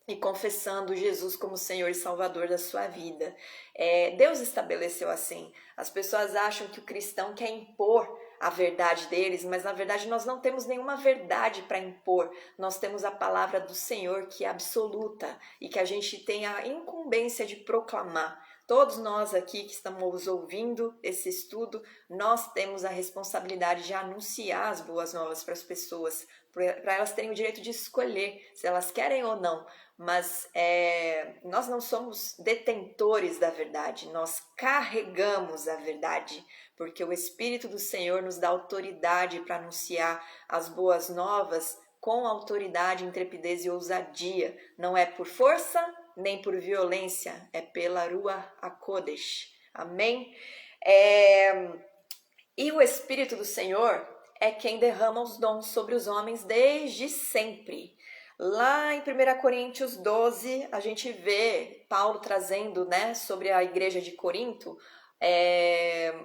e confessando Jesus como Senhor e Salvador da sua vida. Deus estabeleceu assim. As pessoas acham que o cristão quer impor a verdade deles, mas na verdade nós não temos nenhuma verdade para impor. Nós temos a palavra do Senhor, que é absoluta e que a gente tem a incumbência de proclamar. todos nós aqui que estamos ouvindo esse estudo, nós temos a responsabilidade de anunciar as boas novas para as pessoas, para elas terem o direito de escolher se elas querem ou não. Mas nós não somos detentores da verdade, nós carregamos a verdade, porque o Espírito do Senhor nos dá autoridade para anunciar as boas novas com autoridade, intrepidez e ousadia. Não é por força nem por violência, é pela Ruach HaKodesh. Amém? E o Espírito do Senhor é quem derrama os dons sobre os homens desde sempre. Lá em 1 Coríntios 12, a gente vê Paulo trazendo, né, sobre a igreja de Corinto,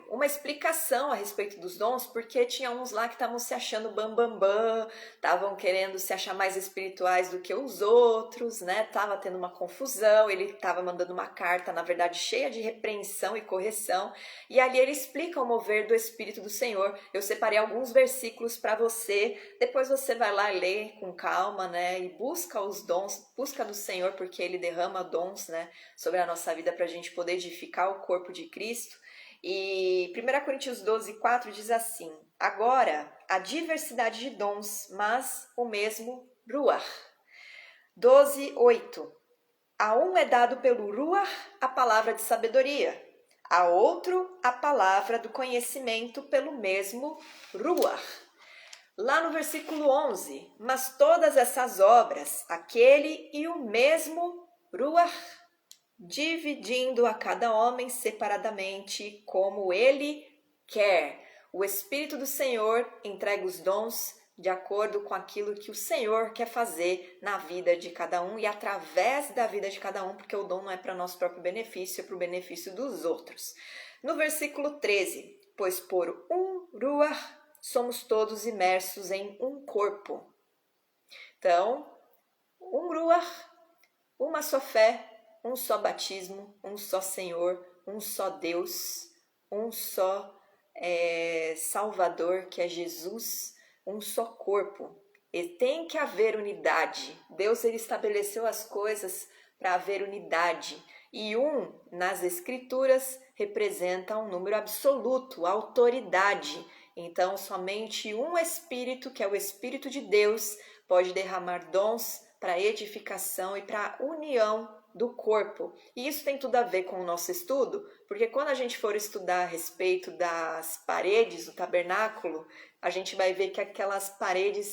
uma explicação a respeito dos dons, porque tinha uns lá que estavam se achando bambambam, estavam querendo se achar mais espirituais do que os outros, né? Tava tendo uma confusão, ele estava mandando uma carta, na verdade, cheia de repreensão e correção, e ali ele explica o mover do Espírito do Senhor. Eu separei alguns versículos para você, depois você vai lá ler com calma, né? E busca os dons, busca do Senhor, porque ele derrama dons, né, sobre a nossa vida para a gente poder edificar o corpo de Cristo. E 1 Coríntios 12, 4 diz assim: agora, há diversidade de dons, mas o mesmo Ruach. 12, 8. A um é dado pelo Ruach a palavra de sabedoria, a outro a palavra do conhecimento pelo mesmo Ruach. Lá no versículo 11, mas todas essas obras, aquele e o mesmo Ruach, dividindo a cada homem separadamente como ele quer. O Espírito do Senhor entrega os dons de acordo com aquilo que o Senhor quer fazer na vida de cada um e através da vida de cada um, porque o dom não é para nosso próprio benefício, é para o benefício dos outros. No versículo 13, pois por um Ruach somos todos imersos em um corpo. Então, um Ruach, uma só fé, um só batismo, um só Senhor, um só Deus, um só Salvador, que é Jesus, um só corpo. E tem que haver unidade. Deus ele estabeleceu as coisas para haver unidade. E um, nas Escrituras, representa um número absoluto, autoridade. Então, somente um Espírito, que é o Espírito de Deus, pode derramar dons para edificação e para união do corpo. E isso tem tudo a ver com o nosso estudo, porque quando a gente for estudar a respeito das paredes do tabernáculo, a gente vai ver que aquelas paredes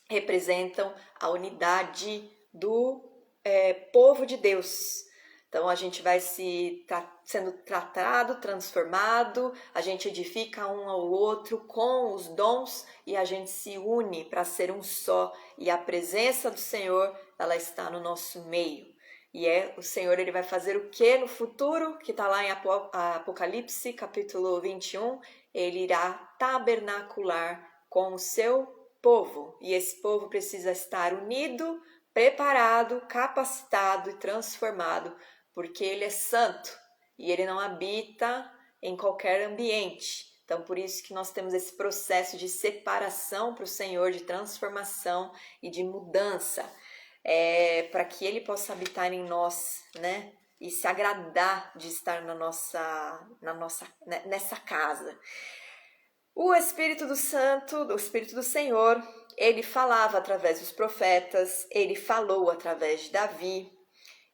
representam a unidade do povo de Deus. Então a gente vai sendo tratado, transformado, a gente edifica um ao outro com os dons e a gente se une para ser um só. E a presença do Senhor, ela está no nosso meio. E o Senhor ele vai fazer o que no futuro? Que está lá em Apocalipse, capítulo 21. Ele irá tabernacular com o seu povo. E esse povo precisa estar unido, preparado, capacitado e transformado, porque ele é santo e ele não habita em qualquer ambiente. Então, por isso que nós temos esse processo de separação para o Senhor, de transformação e de mudança. Para que ele possa habitar em nós, né? E se agradar de estar nessa casa. O Espírito do Santo, o Espírito do Senhor, ele falava através dos profetas, ele falou através de Davi,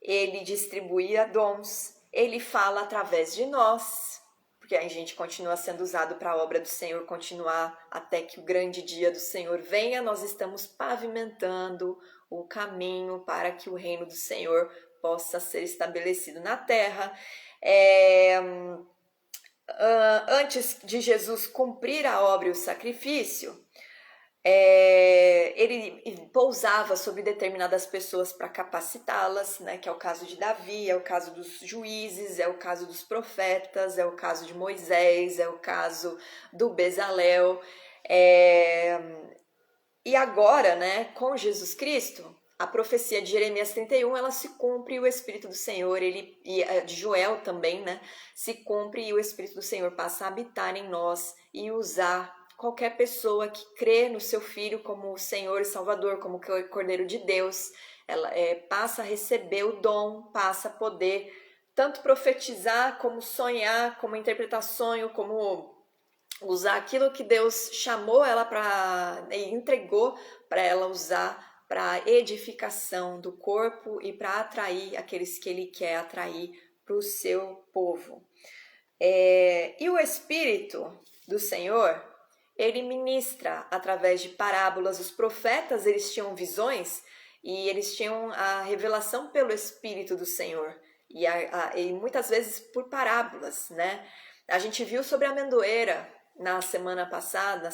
ele distribuía dons, ele fala através de nós, porque a gente continua sendo usado para a obra do Senhor continuar até que o grande dia do Senhor venha. Nós estamos pavimentando o caminho para que o reino do Senhor possa ser estabelecido na terra. Antes de Jesus cumprir a obra e o sacrifício, ele pousava sobre determinadas pessoas para capacitá-las, né? Que é o caso de Davi, é o caso dos juízes, é o caso dos profetas, é o caso de Moisés, é o caso do Bezalel. E agora, né, com Jesus Cristo, a profecia de Jeremias 31, ela se cumpre e o Espírito do Senhor, e a de Joel também, né, se cumpre e o Espírito do Senhor passa a habitar em nós e usar qualquer pessoa que crê no seu Filho como Senhor e Salvador, como Cordeiro de Deus. Ela passa a receber o dom, passa a poder tanto profetizar, como sonhar, como interpretar sonho, como usar aquilo que Deus chamou ela para, entregou para ela usar para edificação do corpo e para atrair aqueles que Ele quer atrair para o seu povo. E o Espírito do Senhor, Ele ministra através de parábolas. Os profetas, eles tinham visões e eles tinham a revelação pelo Espírito do Senhor. E muitas vezes por parábolas, né? A gente viu sobre a amendoeira na semana passada,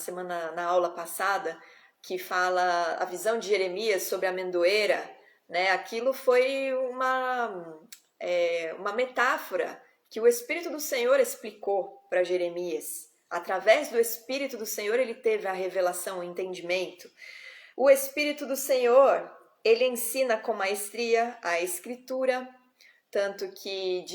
na aula passada, que fala a visão de Jeremias sobre a amendoeira, né? Aquilo foi uma metáfora que o Espírito do Senhor explicou para Jeremias. Através do Espírito do Senhor ele teve a revelação, o entendimento. O Espírito do Senhor, ele ensina com maestria a Escritura, tanto que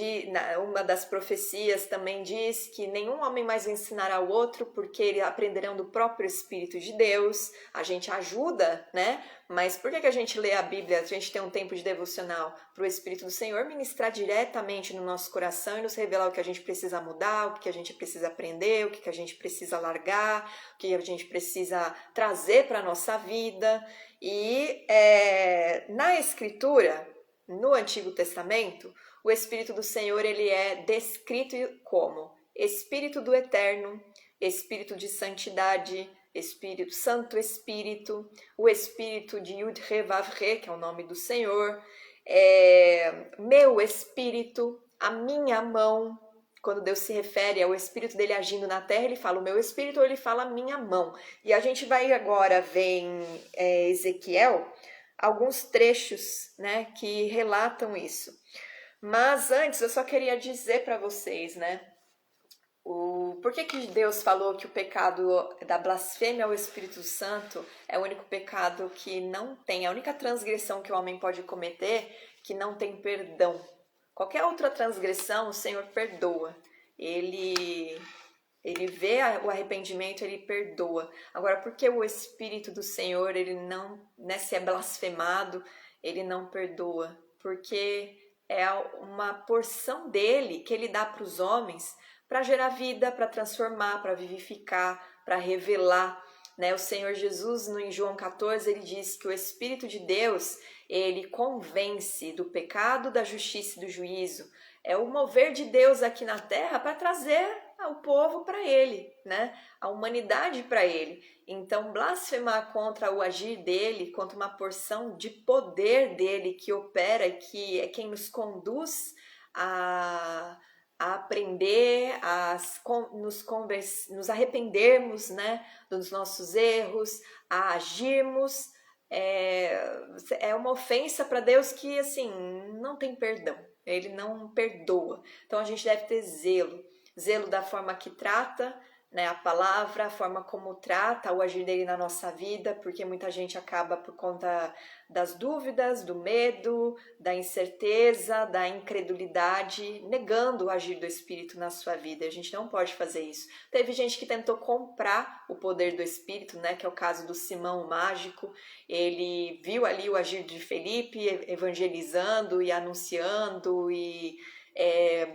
uma das profecias também diz que nenhum homem mais ensinará ao outro, porque eles aprenderão do próprio Espírito de Deus. A gente ajuda, né? Mas por que a gente lê a Bíblia? A gente tem um tempo de devocional para o Espírito do Senhor ministrar diretamente no nosso coração e nos revelar o que a gente precisa mudar, o que a gente precisa aprender, o que a gente precisa largar, o que a gente precisa trazer para a nossa vida. E na Escritura, no Antigo Testamento, o Espírito do Senhor ele é descrito como Espírito do Eterno, Espírito de Santidade, Espírito Santo Espírito, o Espírito de Yud-He-Vav-He, que é o nome do Senhor, meu Espírito, a minha mão. Quando Deus se refere ao Espírito dele agindo na terra, ele fala o meu Espírito ou ele fala a minha mão. E a gente vai agora ver em Ezequiel alguns trechos, né, que relatam isso. Mas antes eu só queria dizer para vocês, né, por que Deus falou que o pecado da blasfêmia ao Espírito Santo é o único pecado que não tem, a única transgressão que o homem pode cometer que não tem perdão. Qualquer outra transgressão o Senhor perdoa. Ele vê o arrependimento, ele perdoa. Agora, porque o Espírito do Senhor, ele não, né, se é blasfemado, ele não perdoa? Porque é uma porção dele que ele dá para os homens para gerar vida, para transformar, para vivificar, para revelar. Né? O Senhor Jesus, em João 14, ele diz que o Espírito de Deus, ele convence do pecado, da justiça e do juízo. É o mover de Deus aqui na terra para trazer o povo para ele, né? A humanidade para ele. Então, blasfemar contra o agir dele, contra uma porção de poder dele que opera e que é quem nos conduz a aprender, nos arrependermos, né, dos nossos erros, a agirmos, é uma ofensa para Deus que, assim, não tem perdão. Ele não perdoa. Então, a gente deve ter zelo da forma que trata, né, a palavra, a forma como trata o agir dele na nossa vida, porque muita gente acaba por conta das dúvidas, do medo, da incerteza, da incredulidade, negando o agir do Espírito na sua vida. A gente não pode fazer isso. Teve gente que tentou comprar o poder do Espírito, né, que é o caso do Simão o Mágico. Ele viu ali o agir de Felipe evangelizando e anunciando e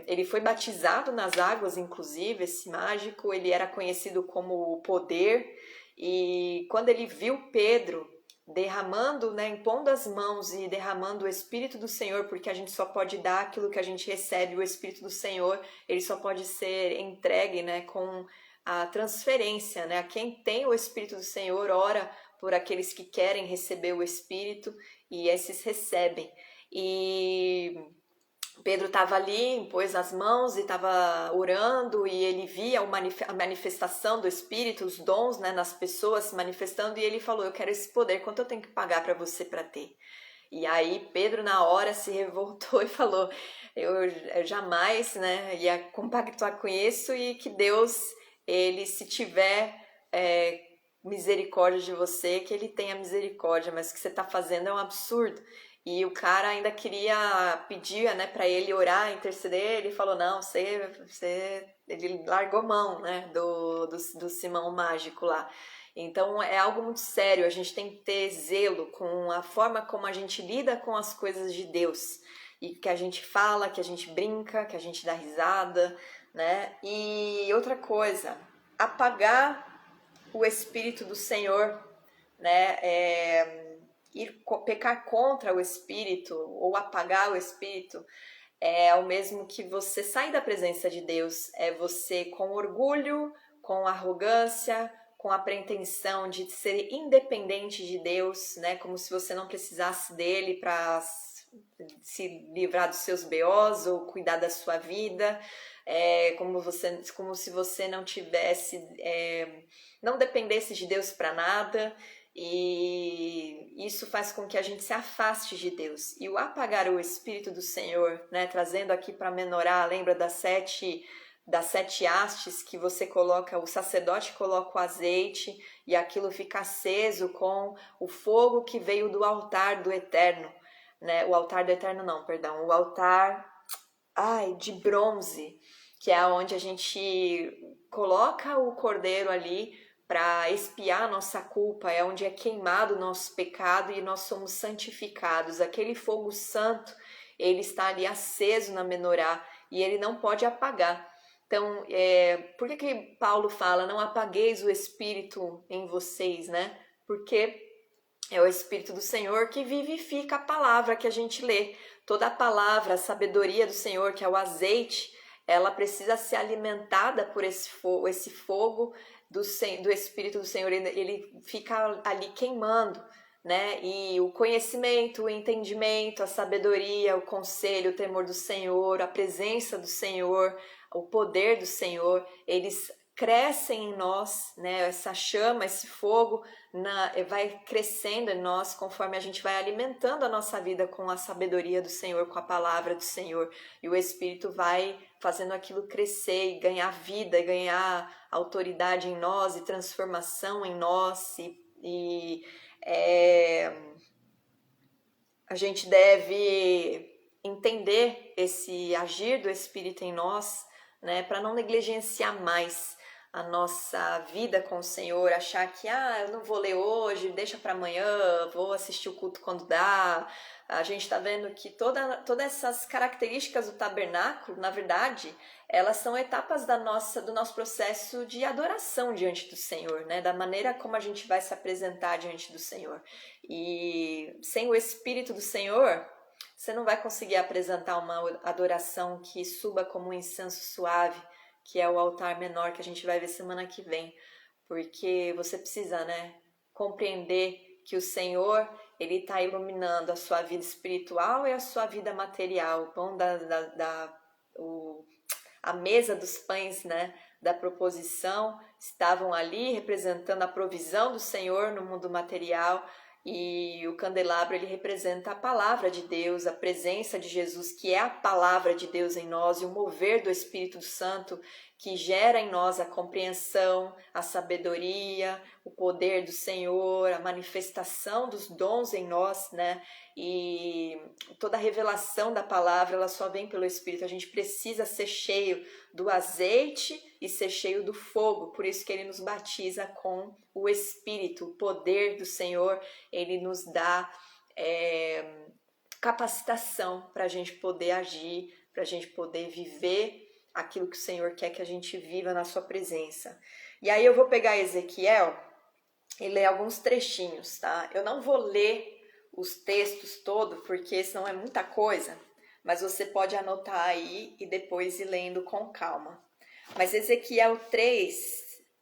ele foi batizado nas águas, inclusive, esse mágico, ele era conhecido como o poder, e quando ele viu Pedro derramando, né, impondo as mãos e derramando o Espírito do Senhor, porque a gente só pode dar aquilo que a gente recebe, o Espírito do Senhor, ele só pode ser entregue, né, com a transferência, né, a quem tem o Espírito do Senhor ora por aqueles que querem receber o Espírito, e esses recebem. E Pedro estava ali, impôs as mãos e estava orando e ele via a manifestação do Espírito, os dons, né, nas pessoas se manifestando, e ele falou, eu quero esse poder, quanto eu tenho que pagar para você para ter? E aí Pedro na hora se revoltou e falou, eu jamais, né, ia compactuar com isso, e que Deus, ele se tiver misericórdia de você, que ele tenha misericórdia, mas o que você está fazendo é um absurdo. E o cara ainda queria pedir, né, para ele orar, interceder. Ele falou, não, ele largou mão, né, do Simão Mágico lá. Então é algo muito sério, a gente tem que ter zelo com a forma como a gente lida com as coisas de Deus. e que a gente fala, que a gente brinca, que a gente dá risada, né? E outra coisa, apagar o Espírito do Senhor, né? Pecar contra o Espírito ou apagar o Espírito é o mesmo que você sair da presença de Deus, é você com orgulho, com arrogância, com a pretensão de ser independente de Deus, né? Como se você não precisasse dele para se livrar dos seus BOs ou cuidar da sua vida, como se você não tivesse, não dependesse de Deus para nada. E isso faz com que a gente se afaste de Deus. E o apagar o Espírito do Senhor, né, trazendo aqui para Menorá, lembra das sete hastes que você coloca, o sacerdote coloca o azeite e aquilo fica aceso com o fogo que veio do altar do Eterno, né? O altar do Eterno não, perdão, o altar de bronze, que é onde a gente coloca o cordeiro ali para expiar a nossa culpa, é onde é queimado o nosso pecado e nós somos santificados. Aquele fogo santo, ele está ali aceso na menorá e ele não pode apagar. Então, por que Paulo fala, não apagueis o Espírito em vocês, né? Porque é o Espírito do Senhor que vivifica a palavra que a gente lê. Toda a palavra, a sabedoria do Senhor, que é o azeite, ela precisa ser alimentada por esse fogo do Espírito do Senhor. Ele fica ali queimando, né? E o conhecimento, o entendimento, a sabedoria, o conselho, o temor do Senhor, a presença do Senhor, o poder do Senhor, eles crescem em nós, né? Essa chama, esse fogo vai crescendo em nós conforme a gente vai alimentando a nossa vida com a sabedoria do Senhor, com a palavra do Senhor, e o Espírito vai fazendo aquilo crescer e ganhar vida, e ganhar autoridade em nós e transformação em nós, a gente deve entender esse agir do Espírito em nós, né, para não negligenciar mais a nossa vida com o Senhor, achar que eu não vou ler hoje, deixa para amanhã, vou assistir o culto quando dá. A gente está vendo que todas essas características do tabernáculo, na verdade, elas são etapas do nosso processo de adoração diante do Senhor, né? Da maneira como a gente vai se apresentar diante do Senhor. E sem o Espírito do Senhor, você não vai conseguir apresentar uma adoração que suba como um incenso suave, que é o altar menor que a gente vai ver semana que vem. Porque você precisa, né, compreender que o Senhor, ele está iluminando a sua vida espiritual e a sua vida material. O pão a mesa dos pães, né, da proposição estavam ali representando a provisão do Senhor no mundo material, e o candelabro ele representa a palavra de Deus, a presença de Jesus, que é a palavra de Deus em nós, e o mover do Espírito Santo que gera em nós a compreensão, a sabedoria, o poder do Senhor, a manifestação dos dons em nós, né? E toda a revelação da palavra, ela só vem pelo Espírito. A gente precisa ser cheio do azeite e ser cheio do fogo. Por isso que ele nos batiza com o Espírito, o poder do Senhor. Ele nos dá capacitação para a gente poder agir, para a gente poder viver aquilo que o Senhor quer que a gente viva na sua presença. E aí eu vou pegar Ezequiel e ler alguns trechinhos, tá? Eu não vou ler os textos todos, porque senão é muita coisa, mas você pode anotar aí e depois ir lendo com calma. Mas Ezequiel 3,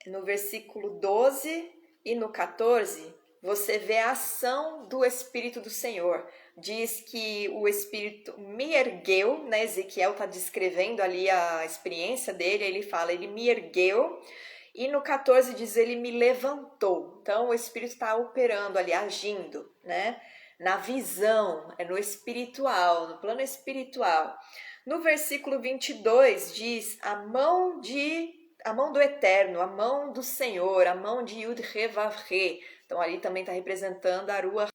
no versículo 12 e no 14, você vê a ação do Espírito do Senhor. Diz que o Espírito me ergueu, né? Ezequiel está descrevendo ali a experiência dele, ele fala, ele me ergueu, e no 14 diz, ele me levantou. Então o Espírito está operando ali, agindo, né? Na visão, no espiritual, no plano espiritual. No versículo 22 diz, a mão do Eterno, a mão do Senhor, a mão de Yud-He-Vav-He. Então ali também está representando a Ruach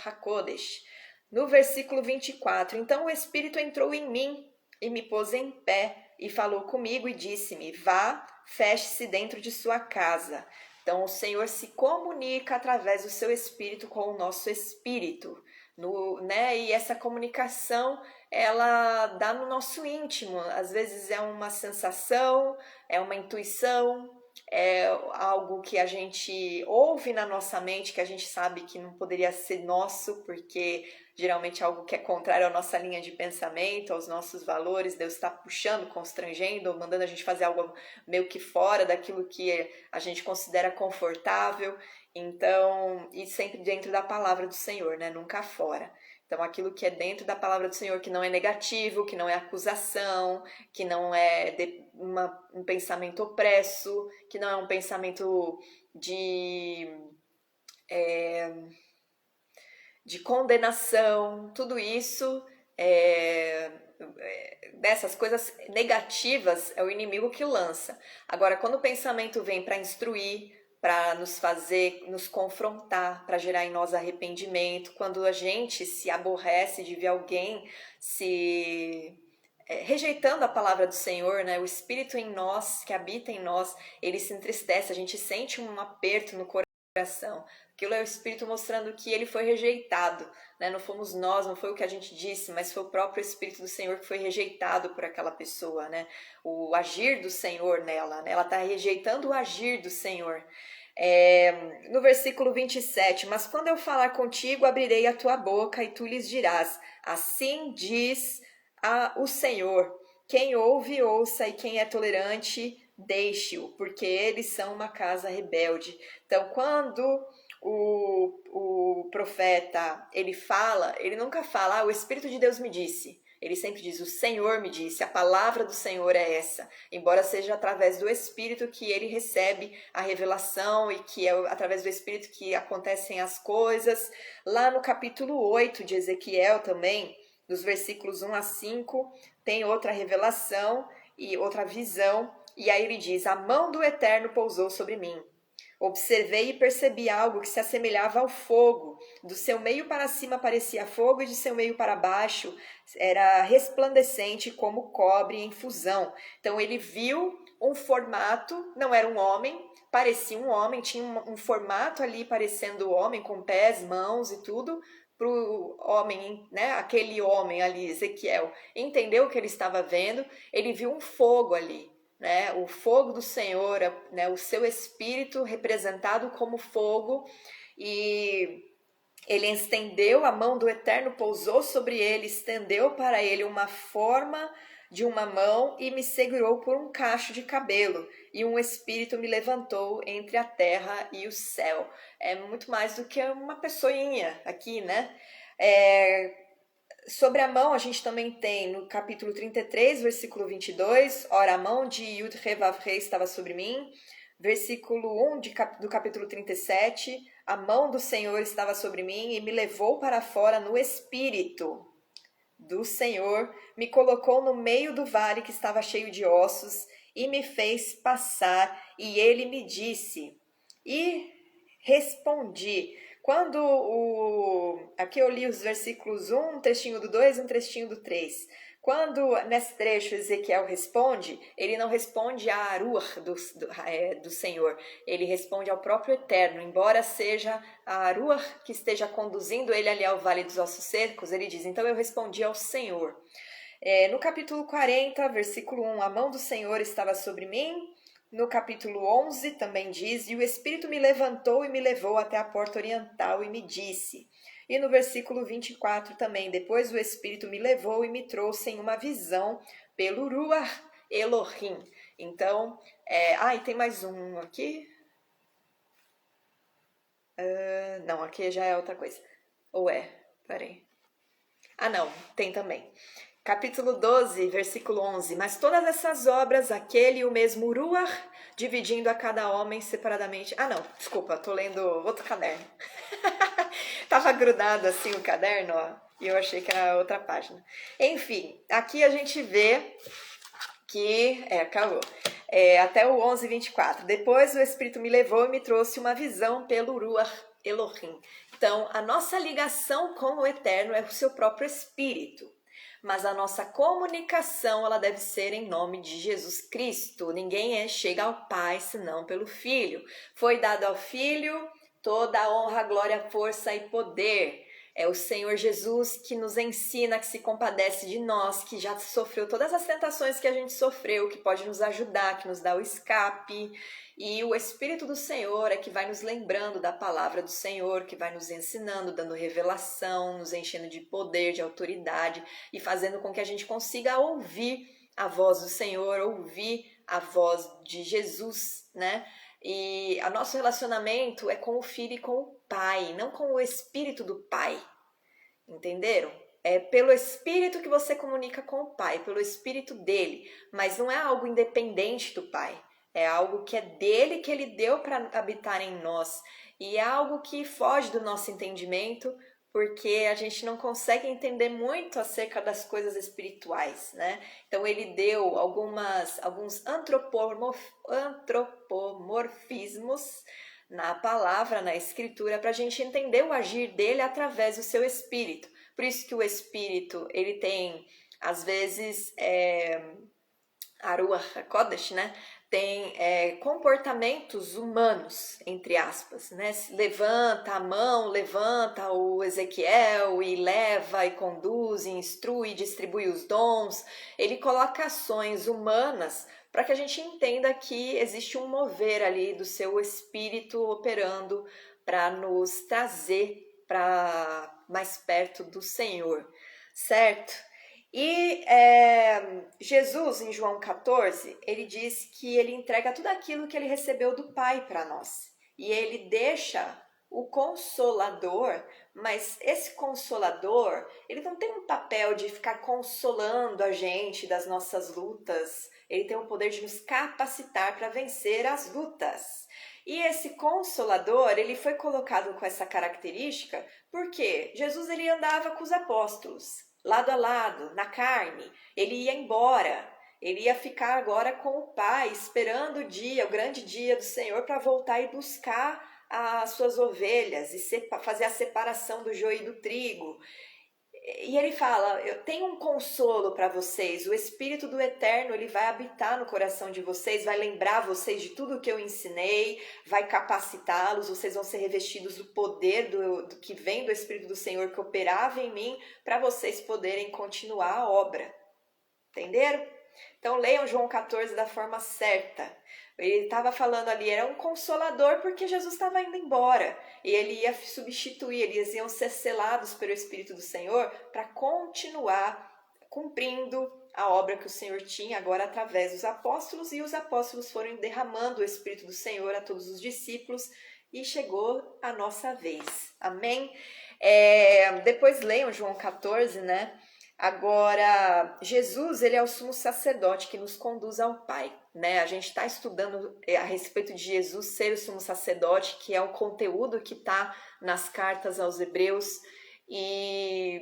HaKodesh. No versículo 24, então o Espírito entrou em mim e me pôs em pé e falou comigo e disse-me, vá, feche-se dentro de sua casa. Então o Senhor se comunica através do seu Espírito com o nosso Espírito, né? E essa comunicação ela dá no nosso íntimo. Às vezes é uma sensação, é uma intuição, é algo que a gente ouve na nossa mente, que a gente sabe que não poderia ser nosso, porque geralmente é algo que é contrário à nossa linha de pensamento, aos nossos valores. Deus está puxando, constrangendo, ou mandando a gente fazer algo meio que fora daquilo que a gente considera confortável. Então, e sempre dentro da palavra do Senhor, né? Nunca fora. Então, aquilo que é dentro da palavra do Senhor, que não é negativo, que não é acusação, que não é um pensamento opresso, que não é um pensamento de condenação, tudo isso, dessas coisas negativas, é o inimigo que lança. Agora, quando o pensamento vem para instruir, para nos fazer, nos confrontar, para gerar em nós arrependimento, quando a gente se aborrece de ver alguém se rejeitando a palavra do Senhor, né? O Espírito em nós, que habita em nós, ele se entristece, a gente sente um aperto no coração. Aquilo é o Espírito mostrando que ele foi rejeitado, né? Não fomos nós, não foi o que a gente disse, mas foi o próprio Espírito do Senhor que foi rejeitado por aquela pessoa, né? O agir do Senhor nela, né? Ela está rejeitando o agir do Senhor. No versículo 27, mas quando eu falar contigo, abrirei a tua boca e tu lhes dirás, assim diz o Senhor, quem ouve, ouça, e quem é tolerante, deixe-o, porque eles são uma casa rebelde. Então, quando o profeta, ele fala, ele nunca fala, o Espírito de Deus me disse. Ele sempre diz, o Senhor me disse, a palavra do Senhor é essa. Embora seja através do Espírito que ele recebe a revelação e que é através do Espírito que acontecem as coisas. Lá no capítulo 8 de Ezequiel também, dos versículos 1 a 5, tem outra revelação e outra visão. E aí ele diz, a mão do Eterno pousou sobre mim. Observei e percebi algo que se assemelhava ao fogo. Do seu meio para cima parecia fogo e de seu meio para baixo era resplandecente como cobre em fusão. Então ele viu um formato, não era um homem, parecia um homem, tinha um formato ali parecendo homem, com pés, mãos e tudo, para o homem, né? Aquele homem ali, Ezequiel, entendeu o que ele estava vendo, ele viu um fogo ali. Né, o fogo do Senhor, né, o seu Espírito representado como fogo, e ele estendeu, a mão do Eterno pousou sobre ele, estendeu para ele uma forma de uma mão e me segurou por um cacho de cabelo, e um Espírito me levantou entre a terra e o céu. É muito mais do que uma pessoinha aqui, né? Sobre a mão, a gente também tem no capítulo 33, versículo 22, ora, a mão de Yud-He-Vav-He estava sobre mim. Versículo 1 do capítulo 37, a mão do Senhor estava sobre mim e me levou para fora no Espírito do Senhor, me colocou no meio do vale que estava cheio de ossos e me fez passar, e ele me disse, e respondi. Aqui eu li os versículos 1, um trechinho do 2 e um trechinho do 3. Quando nesse trecho Ezequiel responde, ele não responde a Aruach do Senhor, ele responde ao próprio Eterno. Embora seja a Aruach que esteja conduzindo ele ali ao Vale dos Ossos Secos, ele diz, então eu respondi ao Senhor. No capítulo 40, versículo 1, a mão do Senhor estava sobre mim. No capítulo 11 também diz, e o Espírito me levantou e me levou até a porta oriental e me disse. E no versículo 24 também, depois o Espírito me levou e me trouxe em uma visão pelo Ruach Elohim. Então, e tem mais um aqui. Não, aqui já é outra coisa. Ou é? Peraí. Não, tem também. Capítulo 12, versículo 11. Mas todas essas obras, aquele e o mesmo Ruach, dividindo a cada homem separadamente. Não, desculpa, tô lendo outro caderno. Tava grudado assim o caderno, ó, e eu achei que era outra página. Enfim, aqui a gente vê que... acabou. Até o 11, 24. Depois o Espírito me levou e me trouxe uma visão pelo Ruach Elohim. Então, a nossa ligação com o Eterno é o seu próprio Espírito. Mas a nossa comunicação, ela deve ser em nome de Jesus Cristo. Ninguém chega ao Pai senão pelo Filho. Foi dado ao Filho toda a honra, glória, força e poder. É o Senhor Jesus que nos ensina, que se compadece de nós, que já sofreu todas as tentações que a gente sofreu, que pode nos ajudar, que nos dá o escape. E o Espírito do Senhor é que vai nos lembrando da palavra do Senhor, que vai nos ensinando, dando revelação, nos enchendo de poder, de autoridade e fazendo com que a gente consiga ouvir a voz do Senhor, ouvir a voz de Jesus, né? E o nosso relacionamento é com o Filho e com o Pai, não com o Espírito do Pai. Entenderam? É pelo Espírito que você comunica com o Pai, pelo Espírito dele, mas não é algo independente do Pai. É algo que é dele, que ele deu para habitar em nós. E é algo que foge do nosso entendimento, porque a gente não consegue entender muito acerca das coisas espirituais, né? Então ele deu alguns antropomorfismos na palavra, na escritura, para a gente entender o agir dele através do seu espírito. Por isso que o espírito, ele tem, às vezes, Aruach HaKodesh, né? Tem comportamentos humanos, entre aspas, né? Levanta a mão, levanta o Ezequiel e leva e conduz, e instrui, e distribui os dons. Ele coloca ações humanas para que a gente entenda que existe um mover ali do seu espírito operando para nos trazer para mais perto do Senhor, certo? E Jesus, em João 14, ele diz que ele entrega tudo aquilo que ele recebeu do Pai para nós. E ele deixa o Consolador, mas esse Consolador, ele não tem um papel de ficar consolando a gente das nossas lutas. Ele tem o poder de nos capacitar para vencer as lutas. E esse Consolador, ele foi colocado com essa característica porque Jesus ele andava com os apóstolos, lado a lado, na carne. Ele ia embora, ele ia ficar agora com o Pai, esperando o grande dia do Senhor para voltar e buscar as suas ovelhas e fazer a separação do joio e do trigo. E ele fala, eu tenho um consolo para vocês, o Espírito do Eterno, ele vai habitar no coração de vocês, vai lembrar vocês de tudo que eu ensinei, vai capacitá-los, vocês vão ser revestidos do poder do que vem do Espírito do Senhor que operava em mim, para vocês poderem continuar a obra. Entenderam? Então leiam João 14 da forma certa. Ele estava falando ali, era um consolador porque Jesus estava indo embora. E ele ia substituir, eles iam ser selados pelo Espírito do Senhor para continuar cumprindo a obra que o Senhor tinha agora através dos apóstolos. E os apóstolos foram derramando o Espírito do Senhor a todos os discípulos e chegou a nossa vez. Amém? Depois leiam João 14, né? Agora, Jesus, ele é o sumo sacerdote que nos conduz ao Pai, né? A gente está estudando a respeito de Jesus ser o sumo sacerdote, que é o conteúdo que está nas cartas aos Hebreus. E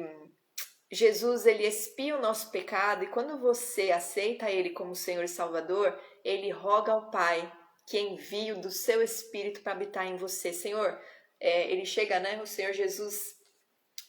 Jesus, ele expia o nosso pecado, e quando você aceita ele como Senhor e Salvador, ele roga ao Pai que envie do seu Espírito para habitar em você. Senhor, ele chega, né? O Senhor Jesus,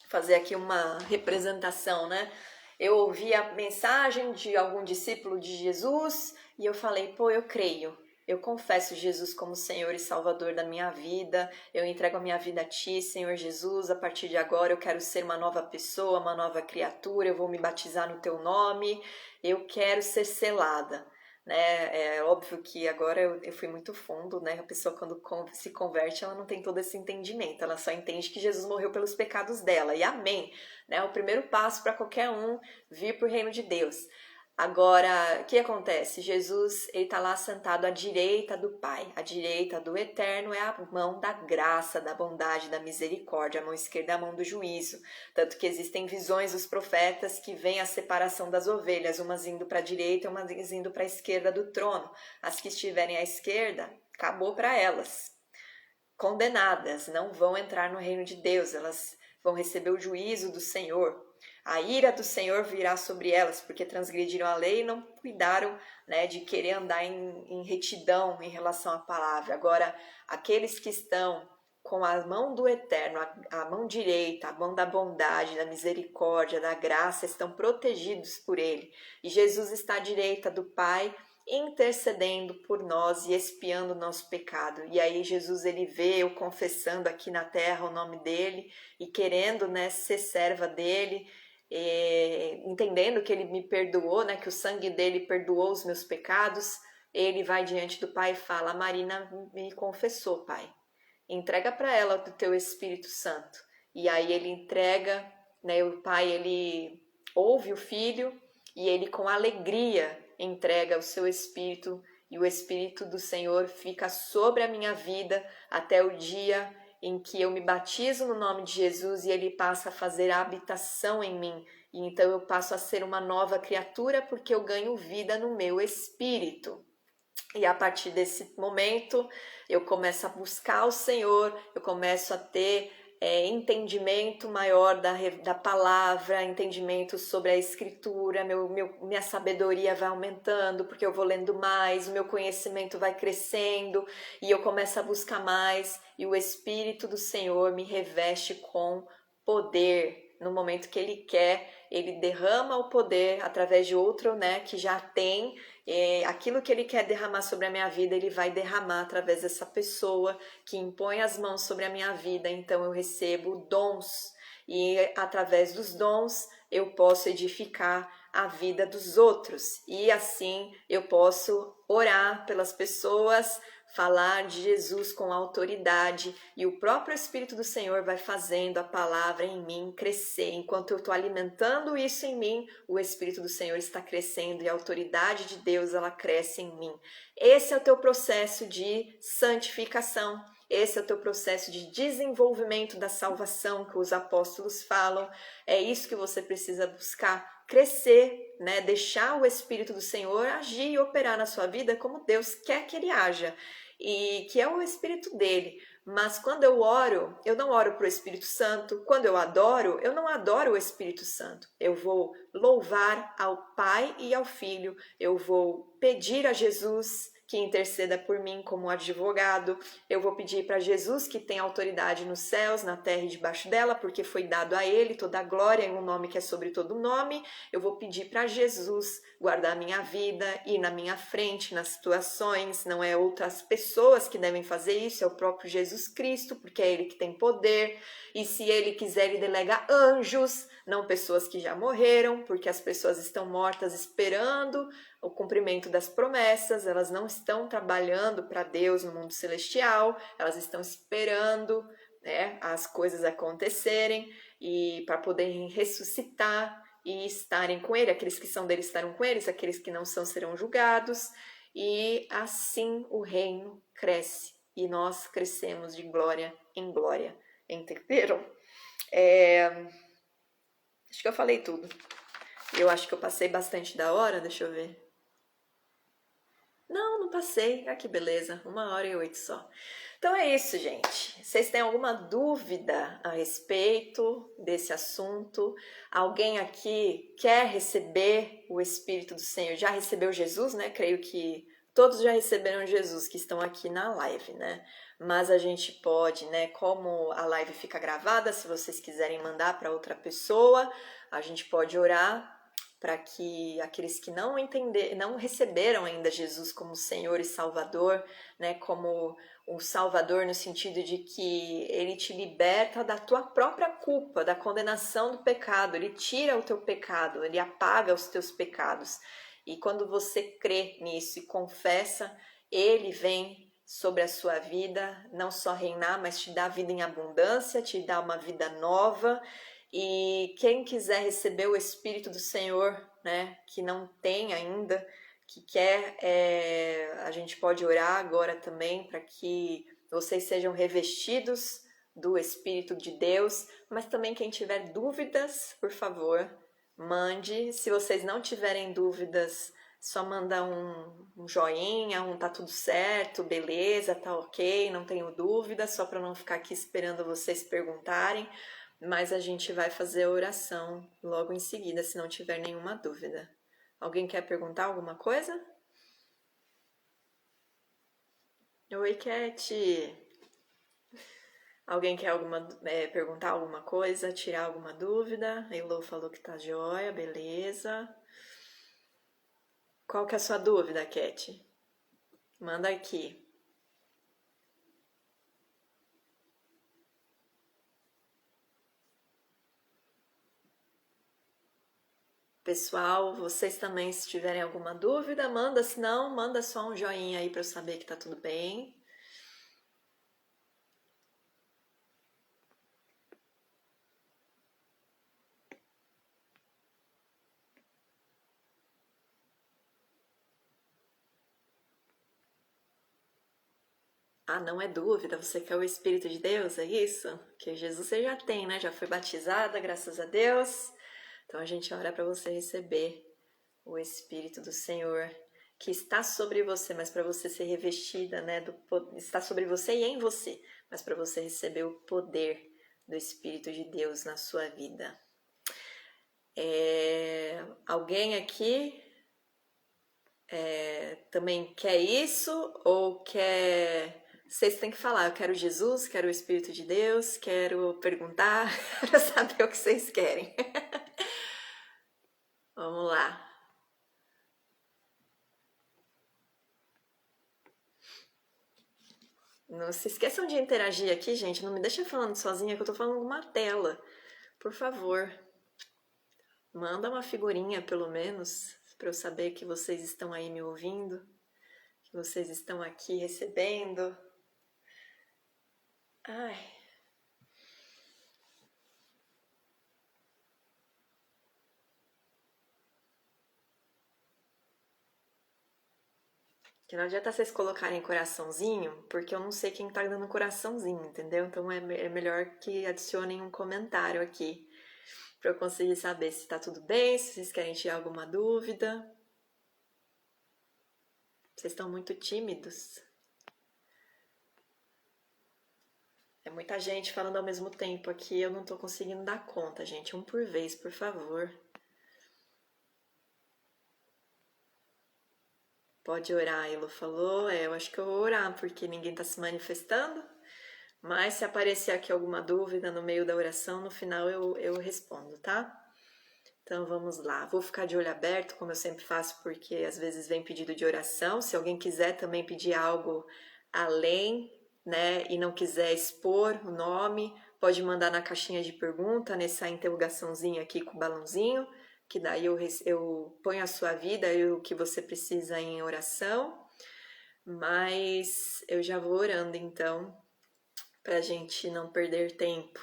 fazer aqui uma representação, né? Eu ouvi a mensagem de algum discípulo de Jesus e eu falei, eu creio. Eu confesso Jesus como Senhor e Salvador da minha vida. Eu entrego a minha vida a Ti, Senhor Jesus. A partir de agora eu quero ser uma nova pessoa, uma nova criatura. Eu vou me batizar no Teu nome. Eu quero ser selada. Né? É óbvio que agora eu fui muito fundo, né? A pessoa quando se converte, ela não tem todo esse entendimento, ela só entende que Jesus morreu pelos pecados dela, e amém, né? O primeiro passo para qualquer um vir para o reino de Deus. Agora, o que acontece? Jesus, ele está lá sentado à direita do Pai. A direita do Eterno é a mão da graça, da bondade, da misericórdia. A mão esquerda é a mão do juízo. Tanto que existem visões dos profetas que vêm a separação das ovelhas, umas indo para a direita e umas indo para a esquerda do trono. As que estiverem à esquerda, acabou para elas. Condenadas, não vão entrar no reino de Deus. Elas vão receber o juízo do Senhor. A ira do Senhor virá sobre elas, porque transgrediram a lei e não cuidaram, né, de querer andar em retidão em relação à palavra. Agora, aqueles que estão com a mão do Eterno, a mão direita, a mão da bondade, da misericórdia, da graça, estão protegidos por Ele. E Jesus está à direita do Pai, intercedendo por nós e expiando o nosso pecado. E aí Jesus, ele vê eu confessando aqui na terra o nome dele e querendo, né, ser serva dele, entendendo que ele me perdoou, né, que o sangue dele perdoou os meus pecados. Ele vai diante do Pai e fala: a Marina me confessou, Pai. Entrega para ela do teu Espírito Santo. E aí ele entrega, né, o Pai, ele ouve o Filho e ele com alegria entrega o seu Espírito, e o Espírito do Senhor fica sobre a minha vida até o dia em que eu me batizo no nome de Jesus e ele passa a fazer a habitação em mim. E então eu passo a ser uma nova criatura porque eu ganho vida no meu espírito. E a partir desse momento, eu começo a buscar o Senhor, eu começo a ter entendimento maior da palavra, entendimento sobre a escritura, minha sabedoria vai aumentando, porque eu vou lendo mais, o meu conhecimento vai crescendo, e eu começo a buscar mais, e o Espírito do Senhor me reveste com poder. No momento que Ele quer, Ele derrama o poder através de outro, né, que já tem. Aquilo que ele quer derramar sobre a minha vida, ele vai derramar através dessa pessoa que impõe as mãos sobre a minha vida. Então eu recebo dons e através dos dons eu posso edificar a vida dos outros e assim eu posso orar pelas pessoas, falar de Jesus com autoridade, e o próprio Espírito do Senhor vai fazendo a palavra em mim crescer. Enquanto eu estou alimentando isso em mim, o Espírito do Senhor está crescendo e a autoridade de Deus, ela cresce em mim. Esse é o teu processo de santificação. Esse é o teu processo de desenvolvimento da salvação que os apóstolos falam. É isso que você precisa buscar, crescer, né? Deixar o Espírito do Senhor agir e operar na sua vida como Deus quer que ele haja, e que é o Espírito dele. Mas quando eu oro, eu não oro para o Espírito Santo. Quando eu adoro, eu não adoro o Espírito Santo. Eu vou louvar ao Pai e ao Filho. Eu vou pedir a Jesus que interceda por mim como advogado. Eu vou pedir para Jesus, que tem autoridade nos céus, na terra e debaixo dela, porque foi dado a ele toda a glória em um nome que é sobre todo nome. Eu vou pedir para Jesus guardar a minha vida, ir na minha frente nas situações. Não é outras pessoas que devem fazer isso, é o próprio Jesus Cristo, porque é ele que tem poder. E se ele quiser, ele delega anjos, não pessoas que já morreram, porque as pessoas estão mortas esperando o cumprimento das promessas. Elas não estão trabalhando para Deus no mundo celestial, elas estão esperando, né, as coisas acontecerem e para poderem ressuscitar e estarem com ele. Aqueles que são dele estarão com eles, aqueles que não são serão julgados, e assim o reino cresce e nós crescemos de glória em glória. Entenderam? Acho que eu falei tudo. Eu acho que eu passei bastante da hora, deixa eu ver. Não passei. Ah, que beleza. 1h08 só. Então é isso, gente. Vocês têm alguma dúvida a respeito desse assunto? Alguém aqui quer receber o Espírito do Senhor? Já recebeu Jesus, né? Creio que todos já receberam Jesus que estão aqui na live, né? Mas a gente pode, né? Como a live fica gravada, se vocês quiserem mandar para outra pessoa, a gente pode orar para que aqueles que não receberam ainda Jesus como Senhor e Salvador, né, como o Salvador no sentido de que ele te liberta da tua própria culpa, da condenação do pecado, ele tira o teu pecado, ele apaga os teus pecados. E quando você crê nisso e confessa, ele vem sobre a sua vida, não só reinar, mas te dá vida em abundância, te dá uma vida nova. E quem quiser receber o Espírito do Senhor, né, que não tem ainda, que quer, a gente pode orar agora também para que vocês sejam revestidos do Espírito de Deus. Mas também quem tiver dúvidas, por favor, mande. Se vocês não tiverem dúvidas, só manda um joinha, tá tudo certo, beleza, tá ok, não tenho dúvida, só para não ficar aqui esperando vocês perguntarem. Mas a gente vai fazer a oração logo em seguida, se não tiver nenhuma dúvida. Alguém quer perguntar alguma coisa? Oi, Cat! Alguém quer perguntar alguma coisa, tirar alguma dúvida? A Elô falou que tá joia, beleza. Qual que é a sua dúvida, Cat? Manda aqui. Pessoal, vocês também, se tiverem alguma dúvida, manda. Se não, manda só um joinha aí para eu saber que tá tudo bem. Ah, não é dúvida, você quer o Espírito de Deus, é isso? Que Jesus você já tem, né? Já foi batizada, graças a Deus. Então a gente ora para você receber o Espírito do Senhor que está sobre você, mas para você ser revestida, né? Está sobre você e em você, mas para você receber o poder do Espírito de Deus na sua vida. Alguém aqui também quer isso ou quer. Vocês têm que falar, eu quero Jesus, quero o Espírito de Deus, quero perguntar para saber o que vocês querem. Vamos lá. Não se esqueçam de interagir aqui, gente. Não me deixem falando sozinha que eu tô falando numa tela. Por favor, manda uma figurinha pelo menos para eu saber que vocês estão aí me ouvindo, que vocês estão aqui recebendo. Ai. Que não adianta vocês colocarem coraçãozinho, porque eu não sei quem tá dando coraçãozinho, entendeu? Então é melhor que adicionem um comentário aqui para eu conseguir saber se tá tudo bem, se vocês querem tirar alguma dúvida. Vocês estão muito tímidos. É muita gente falando ao mesmo tempo aqui, eu não tô conseguindo dar conta, gente. Um por vez, por favor. Pode orar, Elo falou. Eu acho que eu vou orar, porque ninguém tá se manifestando. Mas se aparecer aqui alguma dúvida no meio da oração, no final eu respondo, tá? Então vamos lá. Vou ficar de olho aberto, como eu sempre faço, porque às vezes vem pedido de oração. Se alguém quiser também pedir algo além, né, e não quiser expor o nome, pode mandar na caixinha de pergunta, nessa interrogaçãozinha aqui com o balãozinho, que daí eu ponho a sua vida e o que você precisa em oração. Mas eu já vou orando então, para a gente não perder tempo.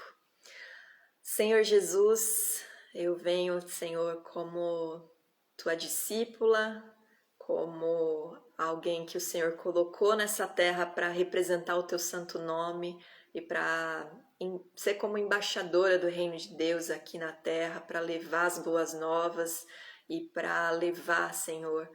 Senhor Jesus, eu venho, Senhor, como tua discípula, como alguém que o Senhor colocou nessa terra para representar o teu santo nome e para ser como embaixadora do reino de Deus aqui na terra, para levar as boas novas e para levar, Senhor,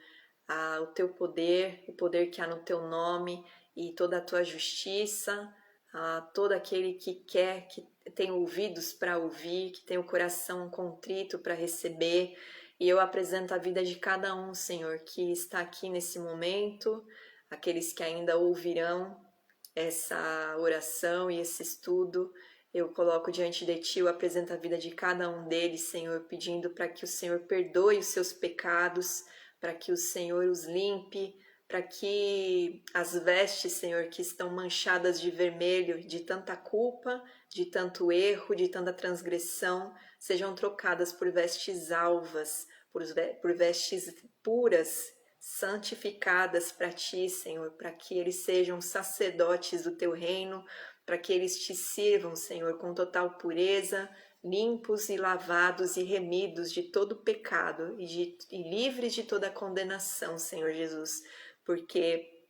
o teu poder, o poder que há no teu nome e toda a tua justiça, a todo aquele que quer, que tem ouvidos para ouvir, que tem o coração contrito para receber. E eu apresento a vida de cada um, Senhor, que está aqui nesse momento, aqueles que ainda ouvirão essa oração e esse estudo. Eu coloco diante de Ti, eu apresento a vida de cada um deles, Senhor, pedindo para que o Senhor perdoe os seus pecados, para que o Senhor os limpe, para que as vestes, Senhor, que estão manchadas de vermelho, de tanta culpa, de tanto erro, de tanta transgressão, sejam trocadas por vestes alvas, por vestes puras, santificadas para Ti, Senhor, para que eles sejam sacerdotes do Teu reino, para que eles Te sirvam, Senhor, com total pureza, limpos e lavados e remidos de todo pecado e livres de toda condenação, Senhor Jesus, porque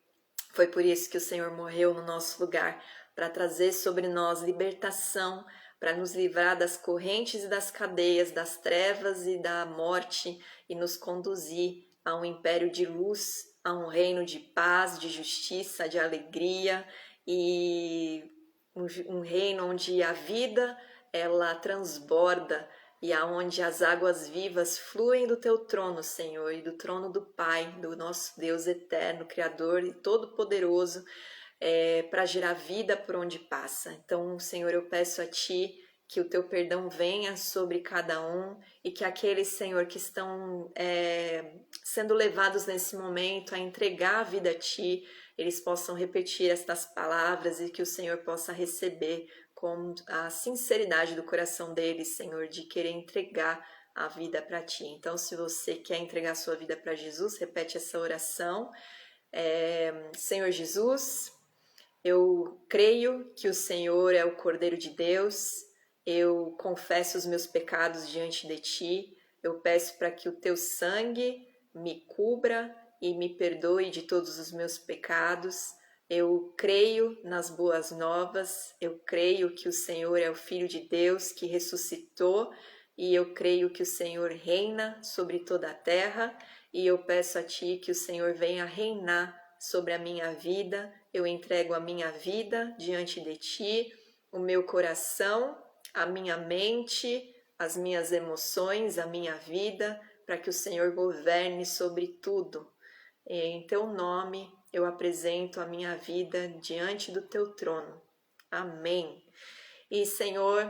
foi por isso que o Senhor morreu no nosso lugar, para trazer sobre nós libertação, para nos livrar das correntes e das cadeias, das trevas e da morte e nos conduzir a um império de luz, a um reino de paz, de justiça, de alegria e um reino onde a vida ela transborda e aonde as águas vivas fluem do teu trono, Senhor, e do trono do Pai, do nosso Deus eterno, Criador e Todo-Poderoso, para gerar vida por onde passa. Então, Senhor, eu peço a Ti que o teu perdão venha sobre cada um e que aqueles, Senhor, que estão sendo levados nesse momento a entregar a vida a Ti, eles possam repetir estas palavras e que o Senhor possa receber com a sinceridade do coração deles, Senhor, de querer entregar a vida para Ti. Então, se você quer entregar a sua vida para Jesus, repete essa oração. Senhor Jesus, eu creio que o Senhor é o Cordeiro de Deus, eu confesso os meus pecados diante de Ti, eu peço para que o Teu sangue me cubra e me perdoe de todos os meus pecados. Eu creio nas boas novas, eu creio que o Senhor é o Filho de Deus que ressuscitou e eu creio que o Senhor reina sobre toda a terra e eu peço a Ti que o Senhor venha reinar sobre a minha vida. Eu entrego a minha vida diante de Ti, o meu coração, a minha mente, as minhas emoções, a minha vida, para que o Senhor governe sobre tudo. Em Teu nome eu apresento a minha vida diante do Teu trono. Amém. E Senhor,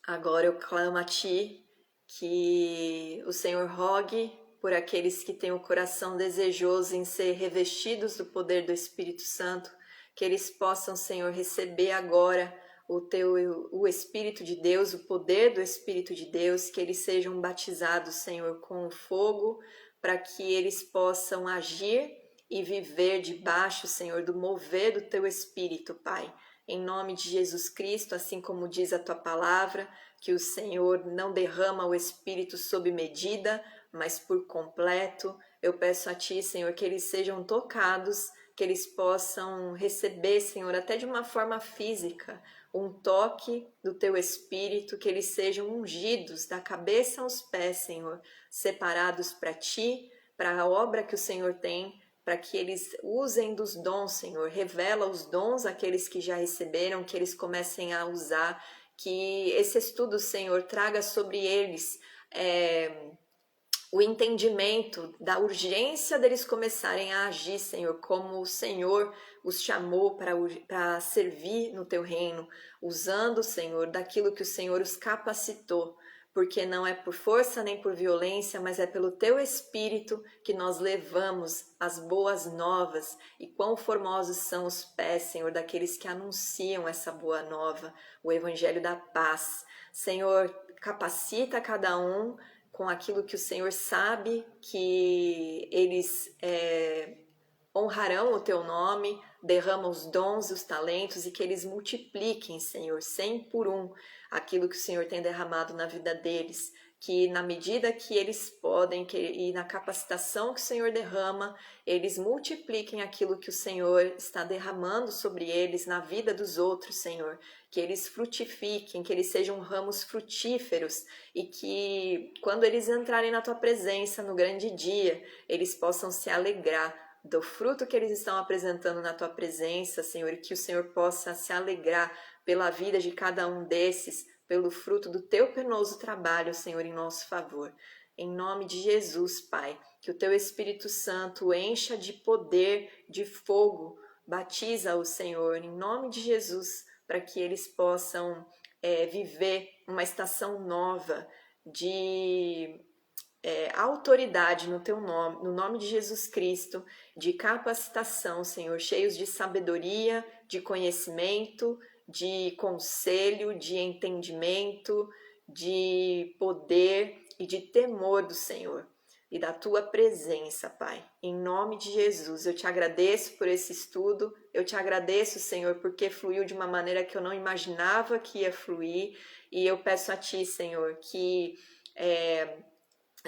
agora eu clamo a Ti que o Senhor rogue por aqueles que têm o coração desejoso em ser revestidos do poder do Espírito Santo, que eles possam, Senhor, receber agora o Espírito de Deus, o poder do Espírito de Deus, que eles sejam batizados, Senhor, com o fogo, para que eles possam agir e viver debaixo, Senhor, do mover do Teu Espírito, Pai. Em nome de Jesus Cristo, assim como diz a Tua palavra, que o Senhor não derrama o Espírito sob medida, mas por completo. Eu peço a Ti, Senhor, que eles sejam tocados, que eles possam receber, Senhor, até de uma forma física, um toque do Teu Espírito, que eles sejam ungidos da cabeça aos pés, Senhor, separados para Ti, para a obra que o Senhor tem, para que eles usem dos dons, Senhor. Revela os dons àqueles que já receberam, que eles comecem a usar, que esse estudo, Senhor, traga sobre eles o entendimento da urgência deles começarem a agir, Senhor, como o Senhor os chamou para servir no Teu reino, usando, Senhor, daquilo que o Senhor os capacitou, porque não é por força nem por violência, mas é pelo Teu Espírito que nós levamos as boas novas. E quão formosos são os pés, Senhor, daqueles que anunciam essa boa nova, o Evangelho da paz. Senhor, capacita cada um com aquilo que o Senhor sabe que eles honrarão o Teu nome, derrama os dons e os talentos e que eles multipliquem, Senhor, 100 por 1, aquilo que o Senhor tem derramado na vida deles, que na medida que eles podem e na capacitação que o Senhor derrama, eles multipliquem aquilo que o Senhor está derramando sobre eles na vida dos outros, Senhor, que eles frutifiquem, que eles sejam ramos frutíferos e que quando eles entrarem na Tua presença no grande dia, eles possam se alegrar do fruto que eles estão apresentando na Tua presença, Senhor, e que o Senhor possa se alegrar pela vida de cada um desses, pelo fruto do Teu penoso trabalho, Senhor, em nosso favor. Em nome de Jesus, Pai, que o Teu Espírito Santo encha de poder, de fogo, batiza o Senhor, em nome de Jesus, para que eles possam viver uma estação nova de autoridade no Teu nome, no nome de Jesus Cristo, de capacitação, Senhor, cheios de sabedoria, de conhecimento, de conselho, de entendimento, de poder e de temor do Senhor e da Tua presença, Pai. Em nome de Jesus, eu Te agradeço por esse estudo, eu Te agradeço, Senhor, porque fluiu de uma maneira que eu não imaginava que ia fluir, e eu peço a Ti, Senhor, que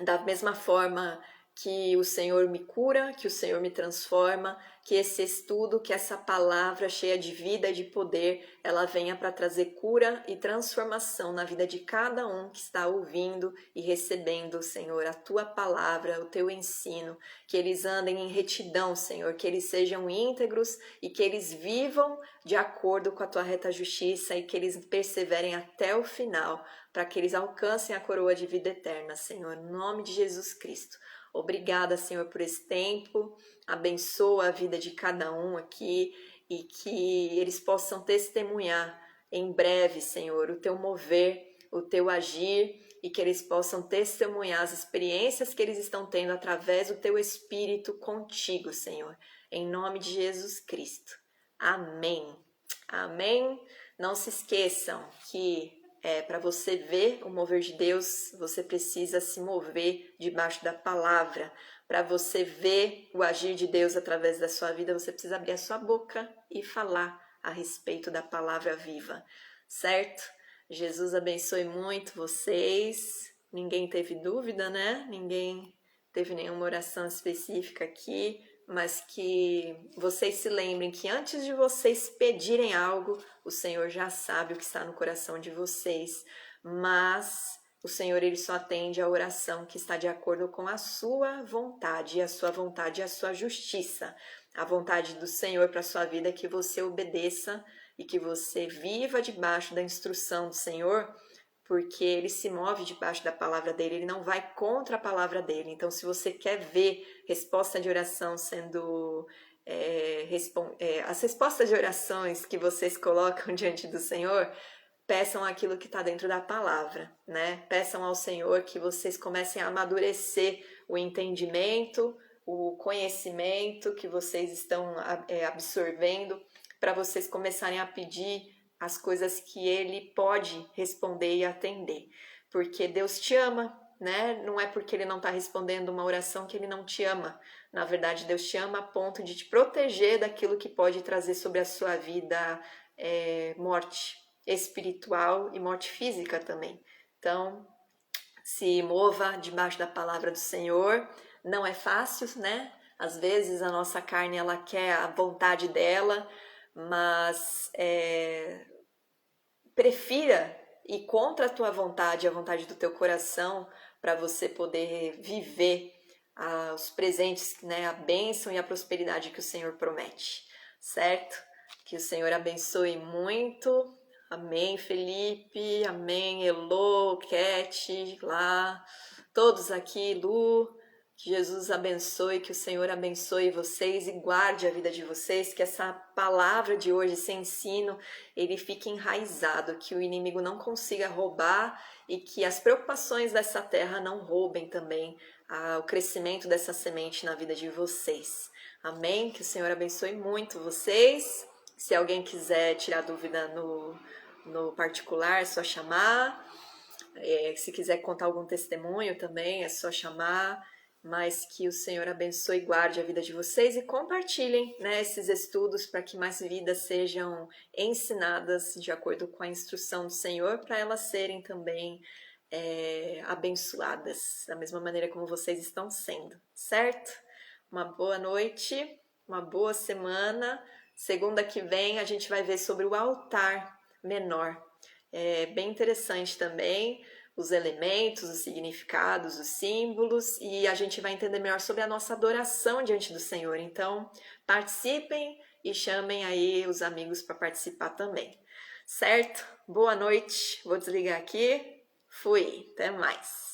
da mesma forma que o Senhor me cura, que o Senhor me transforma, que esse estudo, que essa palavra cheia de vida e de poder, ela venha para trazer cura e transformação na vida de cada um que está ouvindo e recebendo, Senhor, a Tua palavra, o Teu ensino, que eles andem em retidão, Senhor, que eles sejam íntegros e que eles vivam de acordo com a Tua reta justiça e que eles perseverem até o final, para que eles alcancem a coroa de vida eterna, Senhor, em nome de Jesus Cristo. Obrigada, Senhor, por esse tempo, abençoa a vida de cada um aqui e que eles possam testemunhar em breve, Senhor, o teu mover, o teu agir, e que eles possam testemunhar as experiências que eles estão tendo através do teu Espírito contigo, Senhor, em nome de Jesus Cristo. Amém. Amém. Não se esqueçam que para você ver o mover de Deus, você precisa se mover debaixo da palavra. Para você ver o agir de Deus através da sua vida, você precisa abrir a sua boca e falar a respeito da palavra viva, certo? Jesus abençoe muito vocês. Ninguém teve dúvida, né? Ninguém teve nenhuma oração específica aqui, mas que vocês se lembrem que antes de vocês pedirem algo, o Senhor já sabe o que está no coração de vocês, mas o Senhor ele só atende a oração que está de acordo com a sua vontade, e a sua vontade é a sua justiça. A vontade do Senhor para a sua vida é que você obedeça e que você viva debaixo da instrução do Senhor, porque ele se move debaixo da palavra dele, ele não vai contra a palavra dele. Então, se você quer ver resposta de oração sendo... as respostas de orações que vocês colocam diante do Senhor, peçam aquilo que está dentro da palavra, né? Peçam ao Senhor que vocês comecem a amadurecer o entendimento, o conhecimento que vocês estão absorvendo, para vocês começarem a pedir as coisas que Ele pode responder e atender. Porque Deus te ama, né? Não é porque Ele não está respondendo uma oração que Ele não te ama. Na verdade, Deus te ama a ponto de te proteger daquilo que pode trazer sobre a sua vida morte espiritual e morte física também. Então, se mova debaixo da palavra do Senhor. Não é fácil, né? Às vezes a nossa carne ela quer a vontade dela, mas prefira ir contra a tua vontade, a vontade do teu coração, para você poder viver os presentes, né? A bênção e a prosperidade que o Senhor promete, certo? Que o Senhor abençoe muito. Amém, Felipe. Amém, Elô, Cat, lá, todos aqui, Lu. Que Jesus abençoe, que o Senhor abençoe vocês e guarde a vida de vocês, que essa palavra de hoje, esse ensino, ele fique enraizado, que o inimigo não consiga roubar e que as preocupações dessa terra não roubem também o crescimento dessa semente na vida de vocês. Amém? Que o Senhor abençoe muito vocês. Se alguém quiser tirar dúvida no particular, é só chamar. Se quiser contar algum testemunho também, é só chamar. Mas que o Senhor abençoe e guarde a vida de vocês e compartilhem, né, esses estudos para que mais vidas sejam ensinadas de acordo com a instrução do Senhor, para elas serem também abençoadas, da mesma maneira como vocês estão sendo, certo? Uma boa noite, uma boa semana. Segunda que vem a gente vai ver sobre o altar menor. É bem interessante também, os elementos, os significados, os símbolos, e a gente vai entender melhor sobre a nossa adoração diante do Senhor. Então, participem e chamem aí os amigos para participar também, certo? Boa noite, vou desligar aqui, fui, até mais.